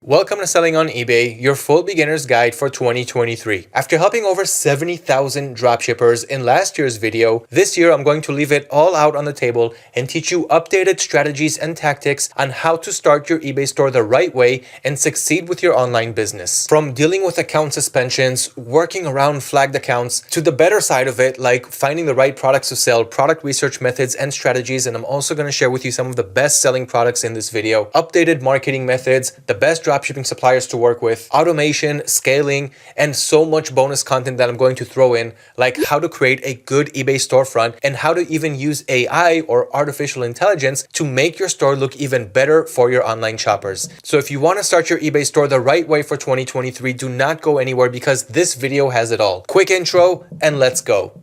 Welcome to Selling on eBay, your full beginner's guide for 2023. After helping over 70,000 dropshippers in last year's video, this year I'm going to leave it all out on the table and teach you updated strategies and tactics on how to start your eBay store the right way and succeed with your online business. From dealing with account suspensions, working around flagged accounts, to the better side of it, like finding the right products to sell, product research methods and strategies, and I'm also going to share with you some of the best selling products in this video, updated marketing methods, the best dropshipping suppliers to work with, automation, scaling, and so much bonus content that I'm going to throw in, like how to create a good eBay storefront and how to even use AI or artificial intelligence to make your store look even better for your online shoppers. So if you want to start your eBay store the right way for 2023, do not go anywhere because this video has it all. Quick intro and let's go.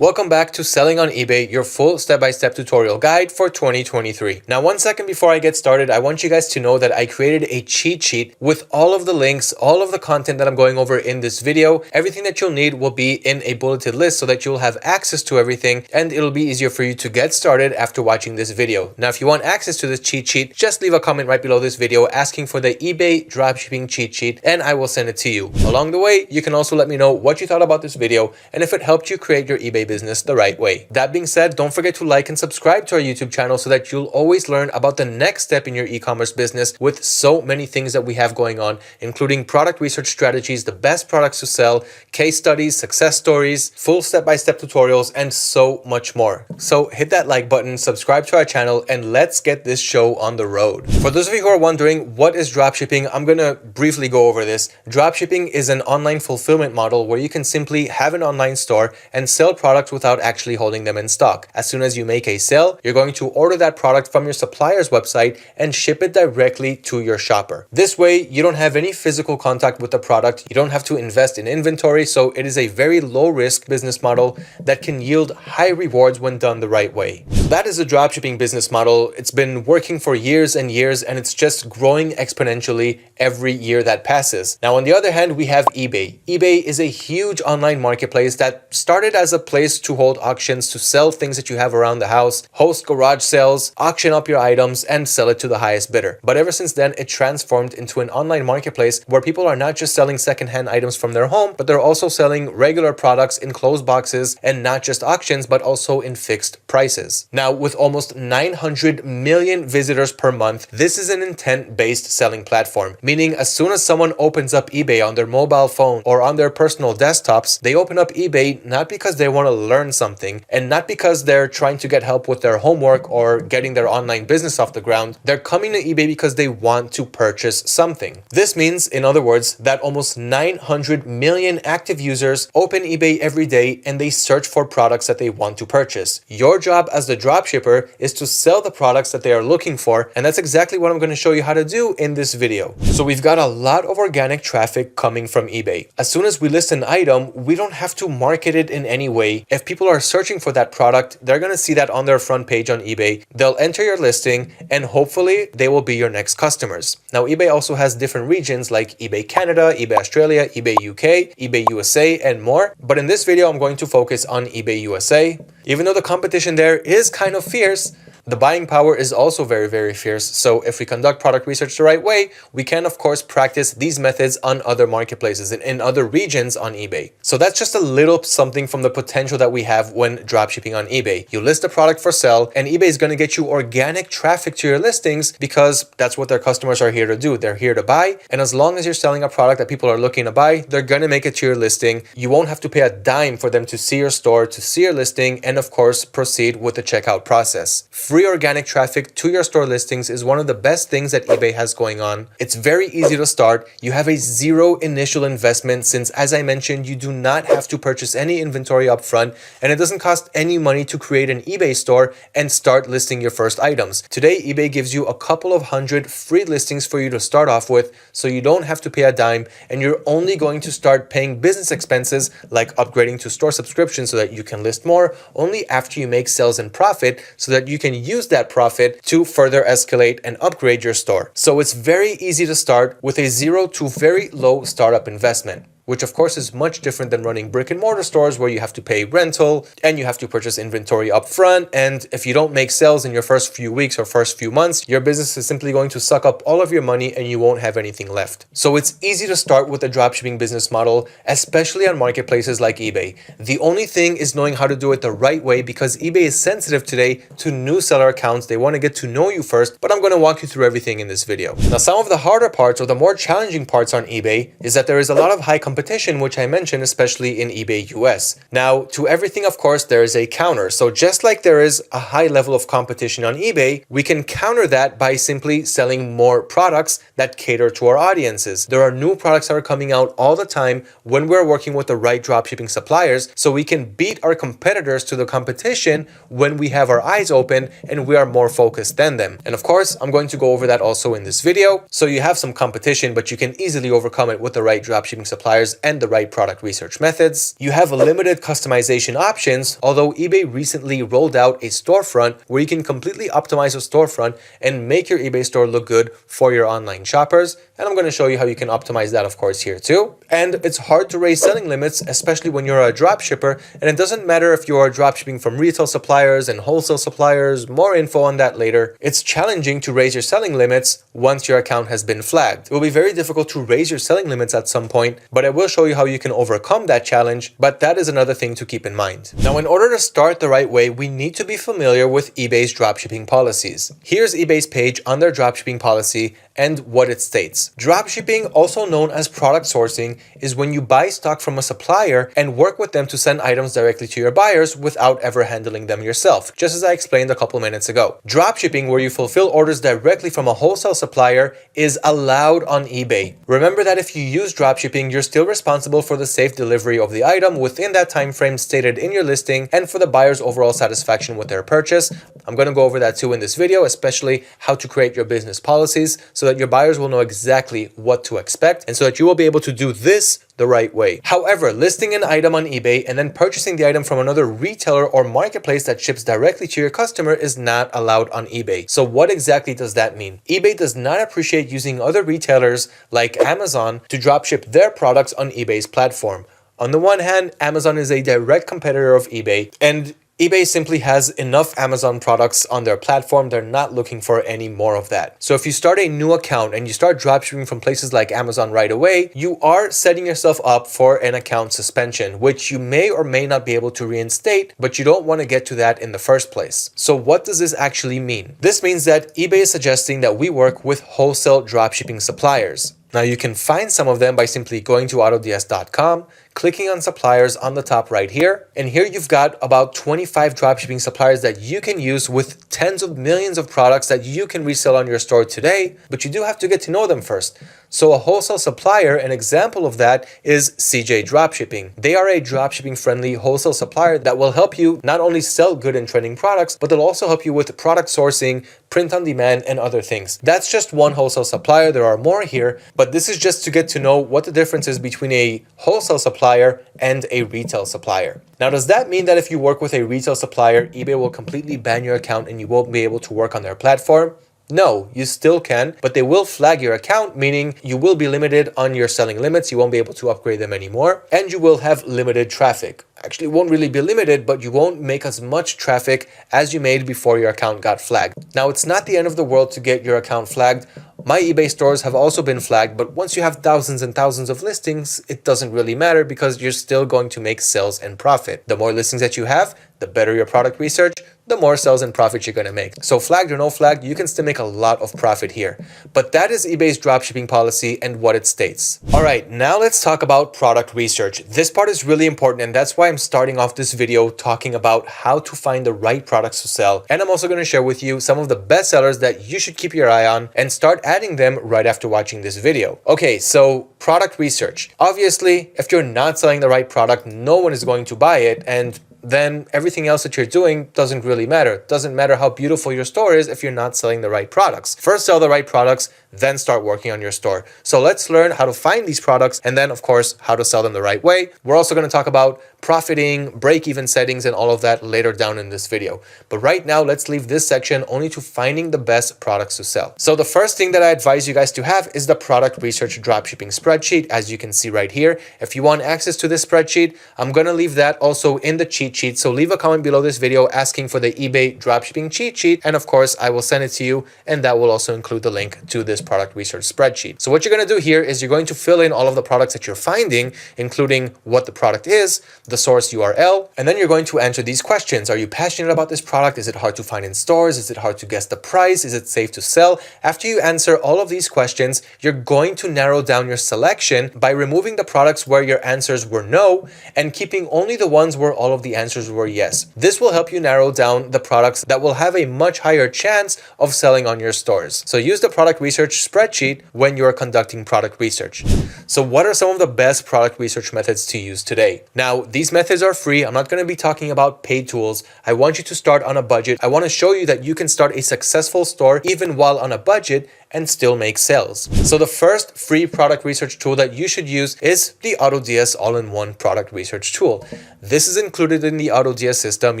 Welcome back to Selling on eBay, your full step-by-step tutorial guide for 2023. Now, 1 second before I get started, I want you guys to know that I created a cheat sheet with all of the links, all of the content that I'm going over in this video. Everything that you'll need will be in a bulleted list so that you'll have access to everything and it'll be easier for you to get started after watching this video. Now, if you want access to this cheat sheet, just leave a comment right below this video asking for the eBay dropshipping cheat sheet and I will send it to you. Along the way, you can also let me know what you thought about this video and if it helped you create your eBay business the right way. That being said, don't forget to like and subscribe to our YouTube channel so that you'll always learn about the next step in your e-commerce business with so many things that we have going on, including product research strategies, the best products to sell, case studies, success stories, full step-by-step tutorials, and so much more. So hit that like button, subscribe to our channel, and let's get this show on the road. For those of you who are wondering what is dropshipping, I'm gonna briefly go over this. Dropshipping is an online fulfillment model where you can simply have an online store and sell products without actually holding them in stock. As soon as you make a sale, you're going to order that product from your supplier's website and ship it directly to your shopper. This way, you don't have any physical contact with the product. You don't have to invest in inventory. So it is a very low risk business model that can yield high rewards when done the right way. That is a dropshipping business model. It's been working for years and years, and it's just growing exponentially every year that passes. Now, on the other hand, we have eBay. eBay is a huge online marketplace that started as a place to hold auctions to sell things that you have around the house, host garage sales, auction up your items, and sell it to the highest bidder. But ever since then, it transformed into an online marketplace where people are not just selling secondhand items from their home, but they're also selling regular products in closed boxes and not just auctions, but also in fixed prices. Now, with almost 900 million visitors per month, this is an intent-based selling platform, meaning as soon as someone opens up eBay on their mobile phone or on their personal desktops, they open up eBay not because they want to learn something and not because they're trying to get help with their homework or getting their online business off the ground. They're coming to eBay because they want to purchase something. This means, in other words, that almost 900 million active users open eBay every day and they search for products that they want to purchase. Your job as the dropshipper is to sell the products that they are looking for, and that's exactly what I'm going to show you how to do in this video. So we've got a lot of organic traffic coming from eBay. As soon as we list an item, we don't have to market it in any way. If people are searching for that product, they're going to see that on their front page on eBay. They'll enter your listing and hopefully they will be your next customers. Now, eBay also has different regions like eBay Canada, eBay Australia, eBay UK, eBay USA, and more. But in this video, I'm going to focus on eBay USA. Even though the competition there is kind of fierce, the buying power is also very, very fierce. So if we conduct product research the right way, we can, of course, practice these methods on other marketplaces and in other regions on eBay. So that's just a little something from the potential that we have when dropshipping on eBay. You list a product for sale and eBay is going to get you organic traffic to your listings because that's what their customers are here to do. They're here to buy. And as long as you're selling a product that people are looking to buy, they're going to make it to your listing. You won't have to pay a dime for them to see your store, to see your listing, and of course, proceed with the checkout process. Free organic traffic to your store listings is one of the best things that eBay has going on. It's very easy to start. You have a zero initial investment since, as I mentioned, you do not have to purchase any inventory up front, and it doesn't cost any money to create an eBay store and start listing your first items. Today, eBay gives you a couple of hundred free listings for you to start off with, so you don't have to pay a dime, and you're only going to start paying business expenses like upgrading to store subscription so that you can list more only after you make sales and profit so that you can use that profit to further escalate and upgrade your store. So it's very easy to start with a zero to very low startup investment. which of course is much different than running brick and mortar stores where you have to pay rental and you have to purchase inventory up front. And if you don't make sales in your first few weeks or first few months, your business is simply going to suck up all of your money and you won't have anything left. So it's easy to start with a dropshipping business model, especially on marketplaces like eBay. The only thing is knowing how to do it the right way, because eBay is sensitive today to new seller accounts. They want to get to know you first, but I'm going to walk you through everything in this video. Now, some of the harder parts or the more challenging parts on eBay is that there is a lot of high competition, which I mentioned, especially in eBay US. Now, to everything, of course, there is a counter. So just like there is a high level of competition on eBay, we can counter that by simply selling more products that cater to our audiences. There are new products that are coming out all the time when we're working with the right dropshipping suppliers, so we can beat our competitors to the competition when we have our eyes open and we are more focused than them. And of course, I'm going to go over that also in this video. So you have some competition, but you can easily overcome it with the right dropshipping suppliers and the right product research methods. You have limited customization options, although eBay recently rolled out a storefront where you can completely optimize a storefront and make your eBay store look good for your online shoppers. And I'm going to show you how you can optimize that, of course, here too. And it's hard to raise selling limits, especially when you're a drop shipper. And it doesn't matter if you are drop shipping from retail suppliers and wholesale suppliers. More info on that later. It's challenging to raise your selling limits once your account has been flagged. It will be very difficult to raise your selling limits at some point, but I will show you how you can overcome that challenge. But that is another thing to keep in mind. Now, in order to start the right way, we need to be familiar with eBay's dropshipping policies. Here's eBay's page on their dropshipping policy and what it states. Dropshipping, also known as product sourcing, is when you buy stock from a supplier and work with them to send items directly to your buyers without ever handling them yourself, just as I explained a couple minutes ago. Dropshipping, where you fulfill orders directly from a wholesale supplier, is allowed on eBay. Remember that if you use dropshipping, you're still responsible for the safe delivery of the item within that time frame stated in your listing and for the buyer's overall satisfaction with their purchase. I'm going to go over that too in this video, especially how to create your business policies so that your buyers will know exactly what to expect and so that you will be able to do this the right way. However, listing an item on eBay and then purchasing the item from another retailer or marketplace that ships directly to your customer is not allowed on eBay. So what exactly does that mean? eBay does not appreciate using other retailers like Amazon to dropship their products on eBay's platform. On the one hand, Amazon is a direct competitor of eBay, and eBay simply has enough Amazon products on their platform. They're not looking for any more of that. So if you start a new account and you start dropshipping from places like Amazon right away, you are setting yourself up for an account suspension, which you may or may not be able to reinstate, but you don't want to get to that in the first place. So what does this actually mean? This means that eBay is suggesting that we work with wholesale dropshipping suppliers. Now you can find some of them by simply going to AutoDS.com, clicking on suppliers on the top right here. And here you've got about 25 dropshipping suppliers that you can use with tens of millions of products that you can resell on your store today, but you do have to get to know them first. So a wholesale supplier, an example of that is CJ Dropshipping. They are a dropshipping friendly wholesale supplier that will help you not only sell good and trending products, but they'll also help you with product sourcing, print on demand, and other things. That's just one wholesale supplier. There are more here, but this is just to get to know what the difference is between a wholesale supplier and a retail supplier. Now, does that mean that if you work with a retail supplier, eBay will completely ban your account and you won't be able to work on their platform? No, you still can, but they will flag your account, meaning you will be limited on your selling limits. You won't be able to upgrade them anymore, and you will have limited traffic. Actually, it won't really be limited, but you won't make as much traffic as you made before your account got flagged. Now, it's not the end of the world to get your account flagged. My eBay stores have also been flagged, but once you have thousands and thousands of listings, it doesn't really matter because you're still going to make sales and profit. The more listings that you have, the better your product research, the more sales and profit you're going to make. So flagged or no flagged, you can still make a lot of profit here. But that is eBay's dropshipping policy and what it states. All right, now let's talk about product research. This part is really important, and that's why I'm starting off this video talking about how to find the right products to sell. And I'm also going to share with you some of the best sellers that you should keep your eye on and start adding them right after watching this video. Okay, so product research. Obviously, if you're not selling the right product, no one is going to buy it, and then everything else that you're doing doesn't really matter. It doesn't matter how beautiful your store is if you're not selling the right products. First, sell the right products, then start working on your store. So let's learn how to find these products and then of course how to sell them the right way. We're also going to talk about profiting, break-even settings, and all of that later down in this video. But right now, let's leave this section only to finding the best products to sell. So the first thing that I advise you guys to have is the product research dropshipping spreadsheet, as you can see right here. If you want access to this spreadsheet, I'm going to leave that also in the cheat sheet. So leave a comment below this video asking for the eBay dropshipping cheat sheet. And of course, I will send it to you. And that will also include the link to this product research spreadsheet. So what you're going to do here is you're going to fill in all of the products that you're finding, including what the product is, the source URL, and then you're going to answer these questions. Are you passionate about this product? Is it hard to find in stores? Is it hard to guess the price? Is it safe to sell? After you answer all of these questions, you're going to narrow down your selection by removing the products where your answers were no and keeping only the ones where all of the answers were yes. This will help you narrow down the products that will have a much higher chance of selling on your stores. So use the product research spreadsheet when you are conducting product research. So what are some of the best product research methods to use today? Now, these methods are free. I'm not going to be talking about paid tools. I want you to start on a budget. I want to show you that you can start a successful store even while on a budget and still make sales. So the first free product research tool that you should use is the AutoDS all-in-one product research tool. This is included in the AutoDS system.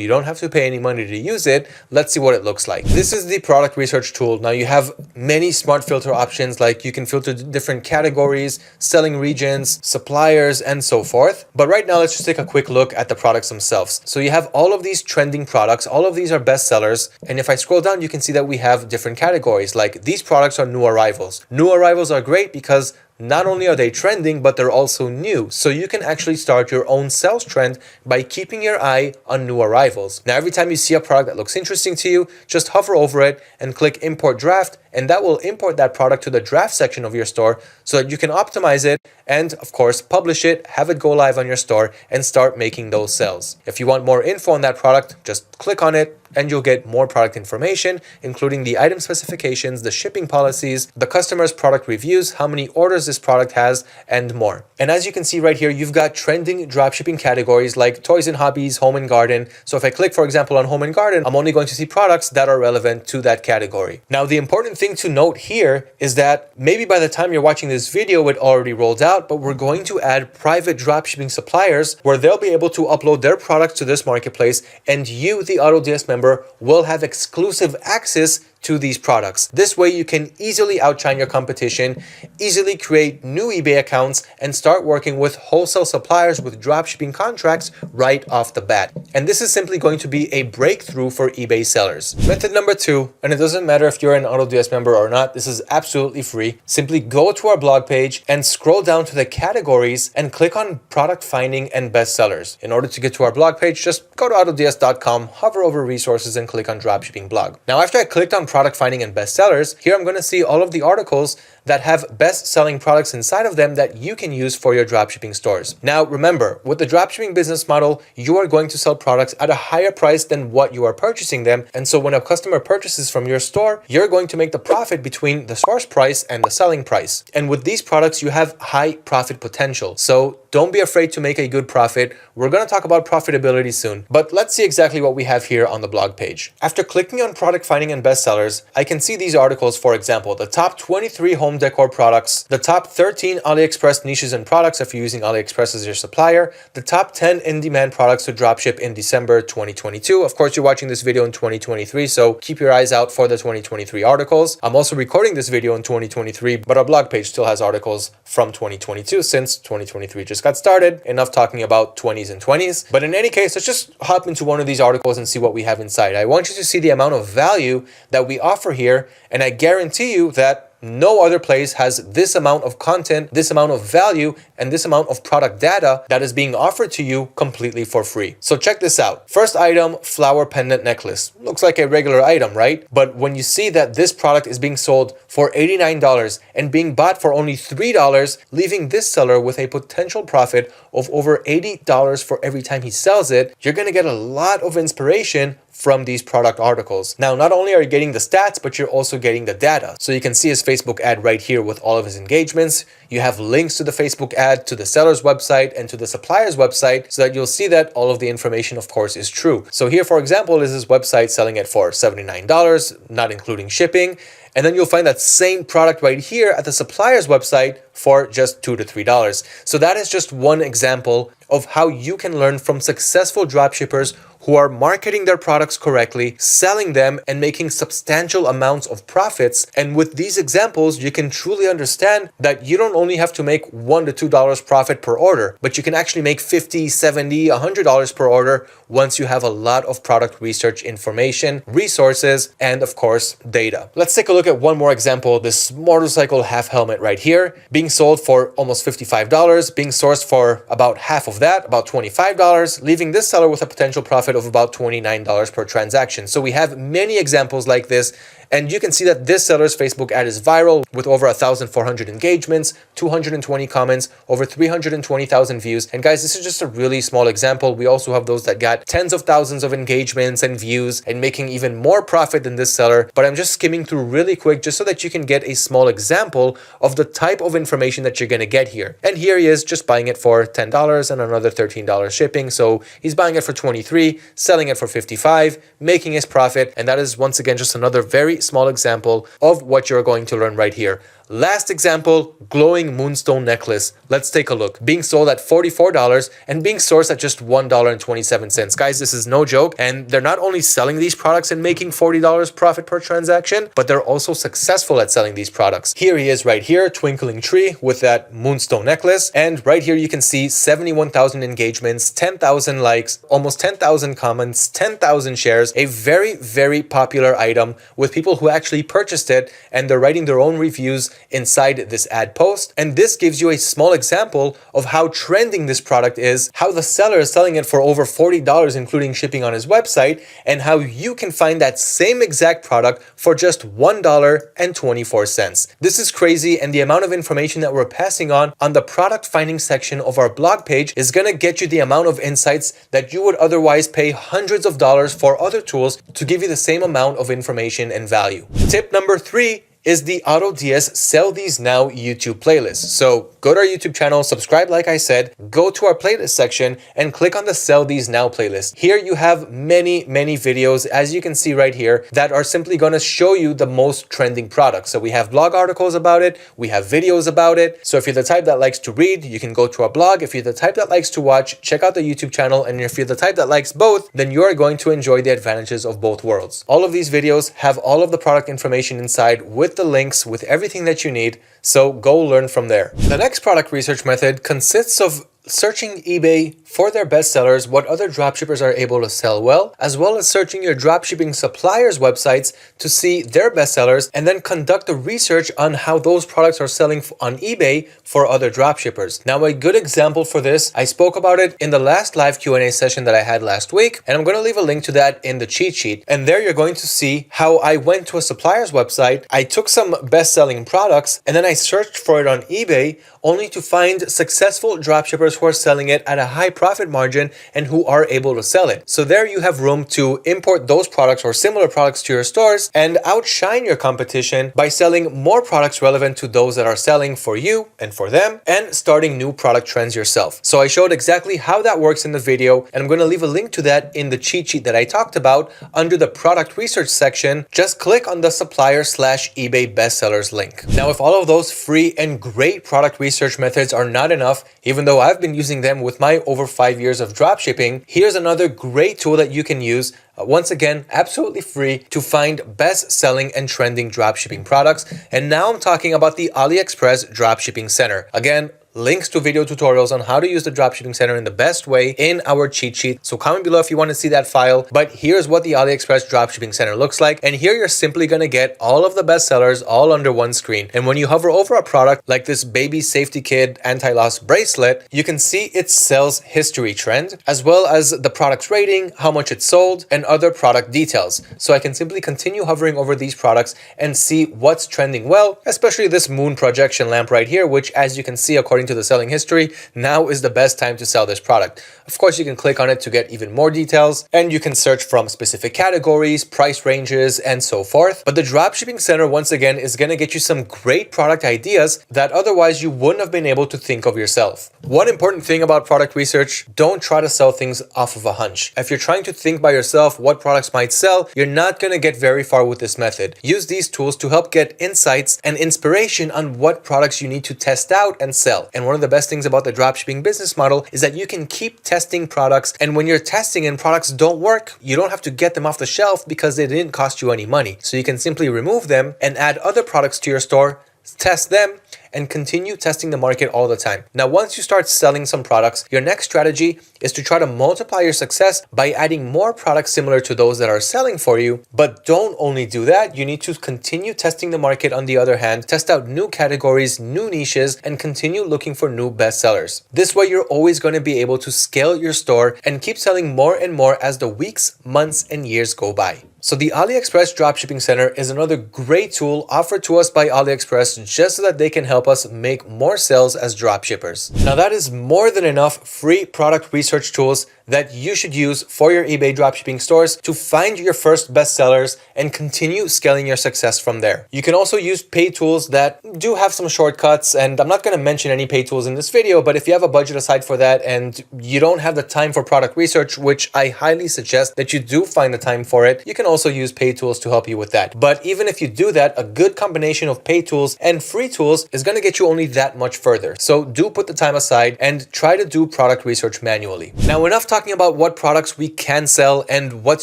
You don't have to pay any money to use it. Let's see what it looks like. This is the product research tool. Now you have many smart filter options, like you can filter different categories, selling regions, suppliers, and so forth. But right now, let's just take a quick look at the products themselves. So you have all of these trending products. All of these are best sellers. And if I scroll down, you can see that we have different categories, like these products are new arrivals. New arrivals are great because not only are they trending, but they're also new. So you can actually start your own sales trend by keeping your eye on new arrivals. Now, every time you see a product that looks interesting to you, just hover over it and click import draft, and that will import that product to the draft section of your store so that you can optimize it and of course publish it, have it go live on your store and start making those sales. If you want more info on that product, just click on it and you'll get more product information, including the item specifications, the shipping policies, the customer's product reviews, how many orders this product has, and more. And as you can see right here, you've got trending dropshipping categories like toys and hobbies, home and garden. So if I click, for example, on home and garden, I'm only going to see products that are relevant to that category. Now, the important thing to note here is that maybe by the time you're watching this video, it already rolled out, but we're going to add private dropshipping suppliers where they'll be able to upload their products to this marketplace, and you, the AutoDS member, will have exclusive access to these products. This way you can easily outshine your competition, easily create new eBay accounts, and start working with wholesale suppliers with dropshipping contracts right off the bat. And this is simply going to be a breakthrough for eBay sellers. Method number 2, and it doesn't matter if you're an AutoDS member or not, this is absolutely free. Simply go to our blog page and scroll down to the categories and click on product finding and bestsellers. In order to get to our blog page, just go to AutoDS.com, hover over resources and click on dropshipping blog. Now, after I clicked on product finding and bestsellers, here I'm going to see all of the articles that have best-selling products inside of them that you can use for your dropshipping stores. Now, remember, with the dropshipping business model, you are going to sell products at a higher price than what you are purchasing them. And so when a customer purchases from your store, you're going to make the profit between the source price and the selling price. And with these products, you have high profit potential. So don't be afraid to make a good profit. We're going to talk about profitability soon, but let's see exactly what we have here on the blog page. After clicking on product finding and bestsellers, I can see these articles, for example, the top 23 home decor products, the top 13 AliExpress niches and products if you're using AliExpress as your supplier, the top 10 in-demand products to dropship in December 2022. Of course, you're watching this video in 2023, so keep your eyes out for the 2023 articles. I'm also recording this video in 2023, but our blog page still has articles from 2022 since 2023 just got started. Enough talking about 20s and 20s. But in any case, let's just hop into one of these articles and see what we have inside. I want you to see the amount of value that we offer here, and I guarantee you that no other place has this amount of content, this amount of value, and this amount of product data that is being offered to you completely for free. So check this out. First item, flower pendant necklace. Looks like a regular item, right? But when you see that this product is being sold for $89 and being bought for only $3, leaving this seller with a potential profit of over $80 for every time he sells it, you're going to get a lot of inspiration from these product articles. Now, not only are you getting the stats, but you're also getting the data. So you can see his Facebook ad right here with all of his engagements. You have links to the Facebook ad, to the seller's website, and to the supplier's website, so that you'll see that all of the information, of course, is true. So here, for example, is his website selling it for $79, not including shipping. And then you'll find that same product right here at the supplier's website for just $2 to $3. So that is just one example of how you can learn from successful dropshippers who are marketing their products correctly, selling them, and making substantial amounts of profits. And with these examples, you can truly understand that you don't only have to make $1 to $2 profit per order, but you can actually make $50, $70, $100 per order once you have a lot of product research information, resources, and of course, data. Let's take a look at one more example. This motorcycle half helmet right here, being sold for almost $55, being sourced for about half of that, about $25, leaving this seller with a potential profit of about $29 per transaction. So we have many examples like this, and you can see that this seller's Facebook ad is viral with over 1,400 engagements, 220 comments, over 320,000 views. And guys, this is just a really small example. We also have those that got tens of thousands of engagements and views and making even more profit than this seller. But I'm just skimming through really quick just so that you can get a small example of the type of information that you're going to get here. And here he is just buying it for $10 and another $13 shipping. So he's buying it for $23, selling it for $55, making his profit. And that is once again just another very small example of what you're going to learn right here. Last example, glowing moonstone necklace. Let's take a look. Being sold at $44 and being sourced at just $1.27. Guys, this is no joke. And they're not only selling these products and making $40 profit per transaction, but they're also successful at selling these products. Here he is right here, twinkling tree with that moonstone necklace. And right here you can see 71,000 engagements, 10,000 likes, almost 10,000 comments, 10,000 shares. A very, very popular item with people who actually purchased it, and they're writing their own reviews inside this ad post. And this gives you a small example of how trending this product is, how the seller is selling it for over $40 including shipping on his website, and how you can find that same exact product for just $1.24. This is crazy, and the amount of information that we're passing on the product finding section of our blog page is going to get you the amount of insights that you would otherwise pay hundreds of dollars for other tools to give you the same amount of information and value. Tip number 3 is the AutoDS Sell These Now YouTube playlist. So go to our YouTube channel, subscribe like I said, go to our playlist section and click on the Sell These Now playlist. Here you have many videos, as you can see right here, that are simply going to show you the most trending products. So we have blog articles about it, we have videos about it. So if you're the type that likes to read, you can go to our blog. If you're the type that likes to watch, check out the YouTube channel. And if you're the type that likes both, then you are going to enjoy the advantages of both worlds. All of these videos have all of the product information inside with the links, with everything that you need, so go learn from there. The next product research method consists of searching eBay for their best sellers, what other dropshippers are able to sell well, as well as searching your dropshipping suppliers' websites to see their best sellers, and then conduct the research on how those products are selling on eBay for other dropshippers. Now, a good example for this, I spoke about it in the last live Q&A session that I had last week, and I'm going to leave a link to that in the cheat sheet. And there you're going to see how I went to a supplier's website, I took some best-selling products, and then I searched for it on eBay, only to find successful dropshippers who are selling it at a high profit margin and who are able to sell it. So there you have room to import those products or similar products to your stores and outshine your competition by selling more products relevant to those that are selling for you and for them, and starting new product trends yourself. So I showed exactly how that works in the video, and I'm going to leave a link to that in the cheat sheet that I talked about under the product research section. Just click on the supplier/eBay bestsellers link. Now, if all of those free and great product research methods are not enough, even though I've been using them with my over 5 years of dropshipping, here's another great tool that you can use, once again, absolutely free, to find best-selling and trending dropshipping products. And now I'm talking about the AliExpress Dropshipping Center. Again, links to video tutorials on how to use the Dropshipping Center in the best way in our cheat sheet. So comment below if you want to see that file. But here's what the AliExpress Dropshipping Center looks like. And here you're simply going to get all of the best sellers all under one screen. And when you hover over a product like this baby safety kid anti-loss bracelet, you can see its sales history trend, as well as the product's rating, how much it sold, and other product details. So I can simply continue hovering over these products and see what's trending well, especially this moon projection lamp right here, which, as you can see, according according to the selling history, now is the best time to sell this product. Of course, you can click on it to get even more details, and you can search from specific categories, price ranges, and so forth. But the Dropshipping Center, once again, is going to get you some great product ideas that otherwise you wouldn't have been able to think of yourself. One important thing about product research, don't try to sell things off of a hunch. If you're trying to think by yourself what products might sell, you're not going to get very far with this method. Use these tools to help get insights and inspiration on what products you need to test out and sell. And one of the best things about the dropshipping business model is that you can keep testing products, and when you're testing and products don't work, you don't have to get them off the shelf because they didn't cost you any money. So you can simply remove them and add other products to your store, test them, and continue testing the market all the time. Now, once you start selling some products, your next strategy is to try to multiply your success by adding more products similar to those that are selling for you. But don't only do that, you need to continue testing the market on the other hand, test out new categories, new niches, and continue looking for new bestsellers. This way, you're always going to be able to scale your store and keep selling more and more as the weeks, months, and years go by. So the AliExpress Dropshipping Center is another great tool offered to us by AliExpress just so that they can help us make more sales as dropshippers. Now that is more than enough free product research tools that you should use for your eBay dropshipping stores to find your first bestsellers and continue scaling your success from there. You can also use paid tools that do have some shortcuts, and I'm not going to mention any paid tools in this video, but if you have a budget aside for that and you don't have the time for product research, which I highly suggest that you do find the time for it, you can also use paid tools to help you with that. But even if you do that, a good combination of paid tools and free tools is going to get you only that much further. So do put the time aside and try to do product research manually. Now, enough talking about what products we can sell and what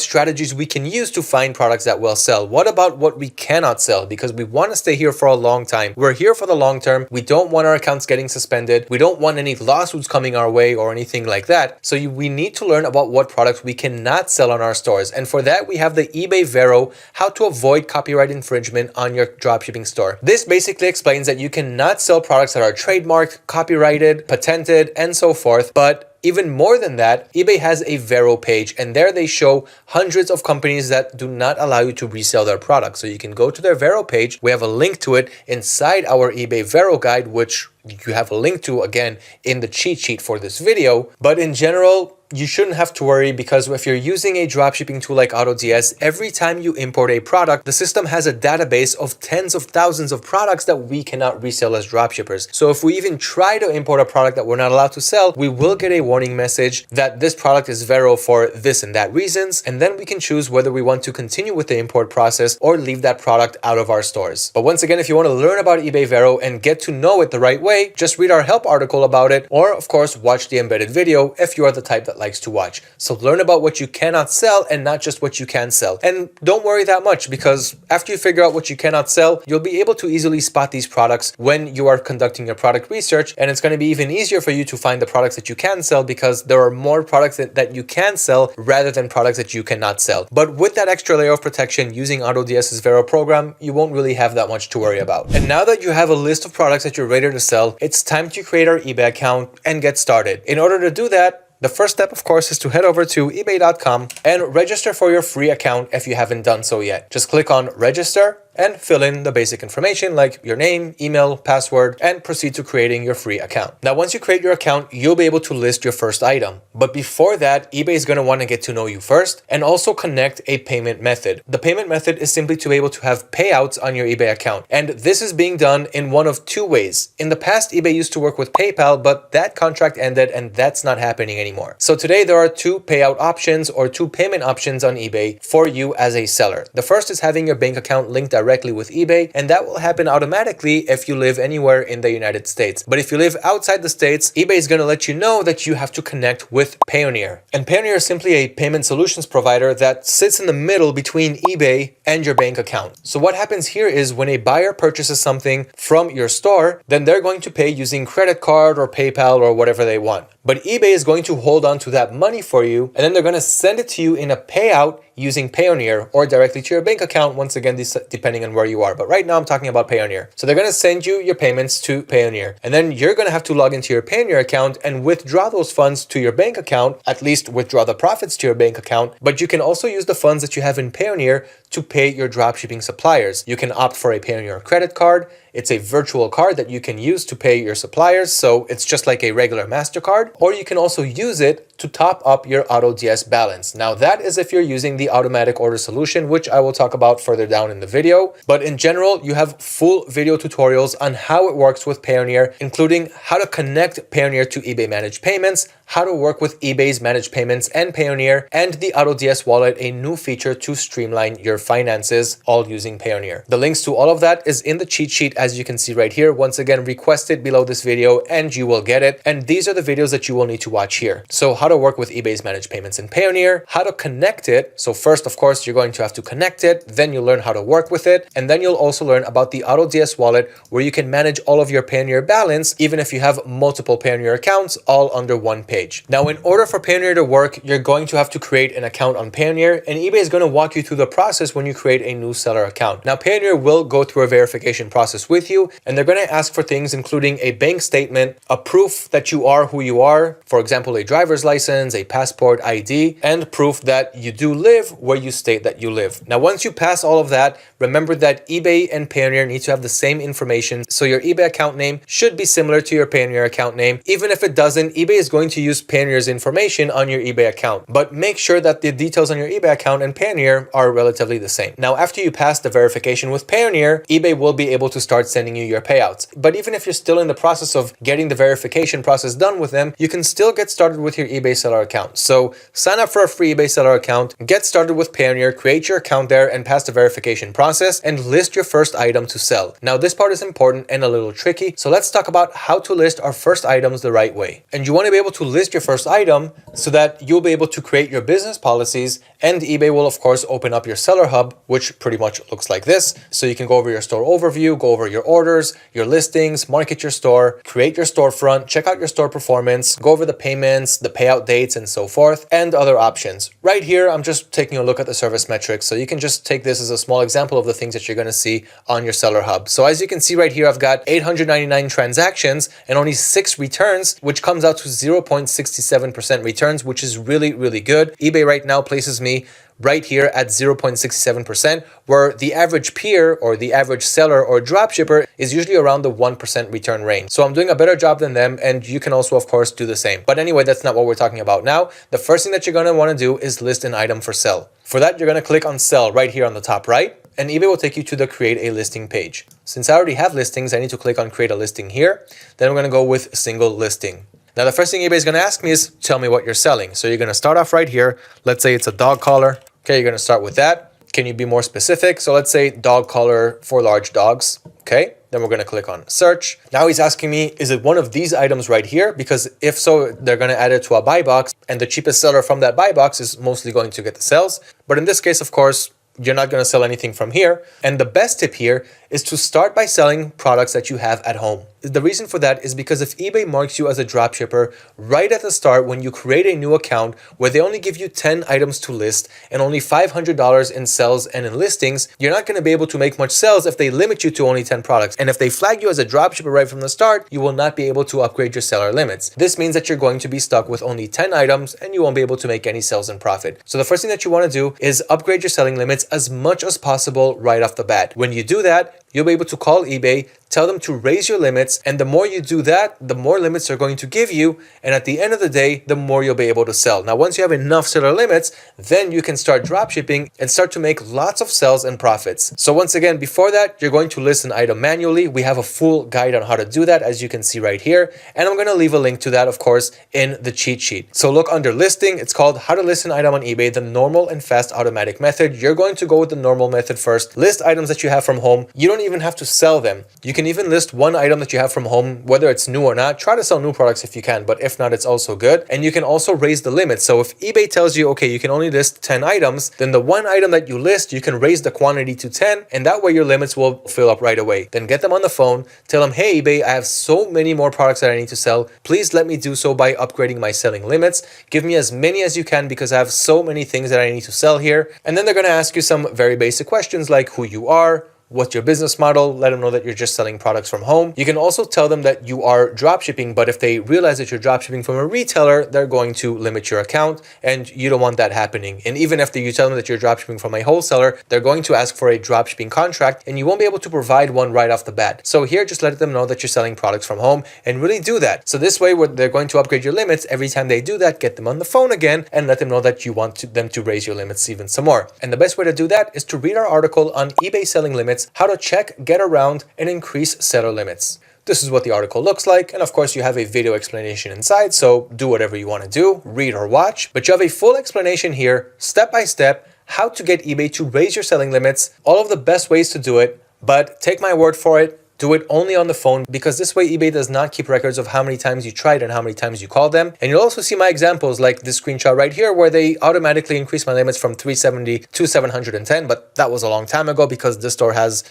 strategies we can use to find products that will sell. What about what we cannot sell? Because we want to stay here for a long time. We're here for the long term. We don't want our accounts getting suspended. We don't want any lawsuits coming our way or anything like that. So we need to learn about what products we cannot sell on our stores. And for that, we have the eBay VeRO, how to avoid copyright infringement on your dropshipping store. This basically explains that you cannot sell products that are trademarked, copyrighted, patented, and so forth. But even more than that, eBay has a VeRO page, and there they show hundreds of companies that do not allow you to resell their products. So you can go to their VeRO page. We have a link to it inside our eBay VeRO guide, which you have a link to again in the cheat sheet for this video. But in general, you shouldn't have to worry, because if you're using a dropshipping tool like AutoDS, every time you import a product, the system has a database of tens of thousands of products that we cannot resell as dropshippers. So if we even try to import a product that we're not allowed to sell, we will get a warning message that this product is VeRO for this and that reasons, and then we can choose whether we want to continue with the import process or leave that product out of our stores. But once again, if you want to learn about eBay VeRO and get to know it the right way, just read our help article about it, or of course watch the embedded video if you are the type that likes to watch. So learn about what you cannot sell and not just what you can sell. And don't worry that much, because after you figure out what you cannot sell, you'll be able to easily spot these products when you are conducting your product research, and it's going to be even easier for you to find the products that you can sell, because there are more products that you can sell rather than products that you cannot sell. But with that extra layer of protection using AutoDS's VeRO program, you won't really have that much to worry about. And now that you have a list of products that you're ready to sell, it's time to create our eBay account and get started. In order to do that, the first step, of course, is to head over to ebay.com and register for your free account if you haven't done so yet. Just click on register and fill in the basic information like your name, email, password, and proceed to creating your free account. Now, once you create your account, you'll be able to list your first item. But before that, eBay is going to want to get to know you first and also connect a payment method. The payment method is simply to be able to have payouts on your eBay account. And this is being done in one of two ways. In the past, eBay used to work with PayPal, but that contract ended and that's not happening anymore. So today there are two payout options or two payment options on eBay for you as a seller. The first is having your bank account linked directly with eBay, and that will happen automatically if you live anywhere in the United States. But if you live outside the States, eBay is going to let you know that you have to connect with Payoneer. And Payoneer is simply a payment solutions provider that sits in the middle between eBay and your bank account. So what happens here is when a buyer purchases something from your store, then they're going to pay using credit card or PayPal or whatever they want. But eBay is going to hold on to that money for you, and then they're going to send it to you in a payout using Payoneer or directly to your bank account, once again, depending on where you are. But right now I'm talking about Payoneer. So they're going to send you your payments to Payoneer, and then you're going to have to log into your Payoneer account and withdraw those funds to your bank account, at least withdraw the profits to your bank account. But you can also use the funds that you have in Payoneer to pay your dropshipping suppliers. You can opt for a Payoneer credit card, It's a virtual card that you can use to pay your suppliers, so it's just like a regular MasterCard, or you can also use it to top up your AutoDS balance. Now that is if you're using the automatic order solution, which I will talk about further down in the video. But in general, you have full video tutorials on how it works with Payoneer, including how to connect Payoneer to eBay Managed Payments, how to work with eBay's Managed Payments and Payoneer, and the AutoDS Wallet, a new feature to streamline your finances, all using Payoneer. The links to all of that is in the cheat sheet, as you can see right here. Once again, request it below this video and you will get it. And these are the videos that you will need to watch here. So how to work with eBay's Managed Payments and Payoneer, how to connect it. So first, of course, you're going to have to connect it, then you'll learn how to work with it, and then you'll also learn about the AutoDS Wallet, where you can manage all of your Payoneer balance, even if you have multiple Payoneer accounts, all under one page. Now, in order for Payoneer to work, you're going to have to create an account on Payoneer, and eBay is going to walk you through the process when you create a new seller account. Now, Payoneer will go through a verification process with you, and they're going to ask for things including a bank statement, a proof that you are who you are, for example, a driver's license, a passport, ID, and proof that you do live where you state that you live. Now, once you pass all of that, remember that eBay and Payoneer need to have the same information, so your eBay account name should be similar to your Payoneer account name. Even if it doesn't, eBay is going to use Payoneer's information on your eBay account, but make sure that the details on your eBay account and Payoneer are relatively the same. Now, after you pass the verification with Payoneer, eBay will be able to start sending you your payouts. But even if you're still in the process of getting the verification process done with them, you can still get started with your eBay seller account. So sign up for a free eBay seller account, get started with Payoneer, create your account there and pass the verification process, and list your first item to sell. Now, this part is important and a little tricky, so let's talk about how to list our first items the right way. And you want to be able to list your first item so that you'll be able to create your business policies, and eBay will of course open up your seller hub, which pretty much looks like this. So you can go over your store overview, go over your orders, your listings, market your store, create your storefront, check out your store performance, go over the payments, the payout dates, and so forth, and other options. Right here, I'm just taking a look at the service metrics, so you can just take this as a small example of the things that you're going to see on your seller hub. So as you can see right here, I've got 899 transactions and only 6 returns, which comes out to 0.67% returns, which is really, really good. eBay right now places me right here at 0.67%, where the average peer or the average seller or dropshipper is usually around the 1% return range. So I'm doing a better job than them, and you can also, of course, do the same. But anyway, that's not what we're talking about now. The first thing that you're going to want to do is list an item for sale. For that, you're going to click on sell right here on the top right, and eBay will take you to the create a listing page. Since I already have listings, I need to click on create a listing here. Then I'm going to go with single listing. Now, the first thing eBay is going to ask me is, tell me what you're selling. So you're going to start off right here. Let's say it's a dog collar. Okay, you're going to start with that. Can you be more specific? So let's say dog collar for large dogs. Okay, then we're going to click on search. Now he's asking me, is it one of these items right here? Because if so, they're going to add it to a buy box, and the cheapest seller from that buy box is mostly going to get the sales. But in this case, of course, you're not going to sell anything from here. And the best tip here is to start by selling products that you have at home. The reason for that is because if eBay marks you as a dropshipper right at the start when you create a new account where they only give you 10 items to list and only $500 in sales and in listings, you're not going to be able to make much sales if they limit you to only 10 products. And if they flag you as a dropshipper right from the start, you will not be able to upgrade your seller limits. This means that you're going to be stuck with only 10 items and you won't be able to make any sales and profit. So the first thing that you want to do is upgrade your selling limits as much as possible right off the bat. When you do that, you'll be able to call eBay, tell them to raise your limits, and the more you do that, the more limits they're going to give you, and at the end of the day, the more you'll be able to sell. Now, once you have enough seller limits, then you can start dropshipping and start to make lots of sales and profits. So once again, before that, you're going to list an item manually. We have a full guide on how to do that, as you can see right here, and I'm going to leave a link to that, of course, in the cheat sheet. So look under listing, it's called how to list an item on eBay, the normal and fast automatic method. You're going to go with the normal method first. List items that you have from home. You don't even have to sell them. You can even list one item that you have from home, whether it's new or not. Try to sell new products if you can, but if not, it's also good. And you can also raise the limit. So if eBay tells you, okay, you can only list 10 items, then the one item that you list, you can raise the quantity to 10, and that way your limits will fill up right away. Then get them on the phone, tell them, hey eBay, I have so many more products that I need to sell. Please let me do so by upgrading my selling limits. Give me as many as you can because I have so many things that I need to sell here. And then they're going to ask you some very basic questions like who you are, what's your business model, let them know that you're just selling products from home. You can also tell them that you are dropshipping, but if they realize that you're dropshipping from a retailer, they're going to limit your account, and you don't want that happening. And even if you tell them that you're dropshipping from a wholesaler, they're going to ask for a dropshipping contract, and you won't be able to provide one right off the bat. So here, just let them know that you're selling products from home and really do that. So this way, they're going to upgrade your limits. Every time they do that, get them on the phone again and let them know that you want them to raise your limits even some more. And the best way to do that is to read our article on eBay selling limits, how to check, get around, and increase seller limits. This is what the article looks like, and of course you have a video explanation inside, so do whatever you want to do, read or watch, but you have a full explanation here, step by step, how to get eBay to raise your selling limits, all of the best ways to do it, but take my word for it, do it only on the phone, because this way eBay does not keep records of how many times you tried and how many times you called them. And you'll also see my examples like this screenshot right here where they automatically increase my limits from 370 to 710, but that was a long time ago because this store has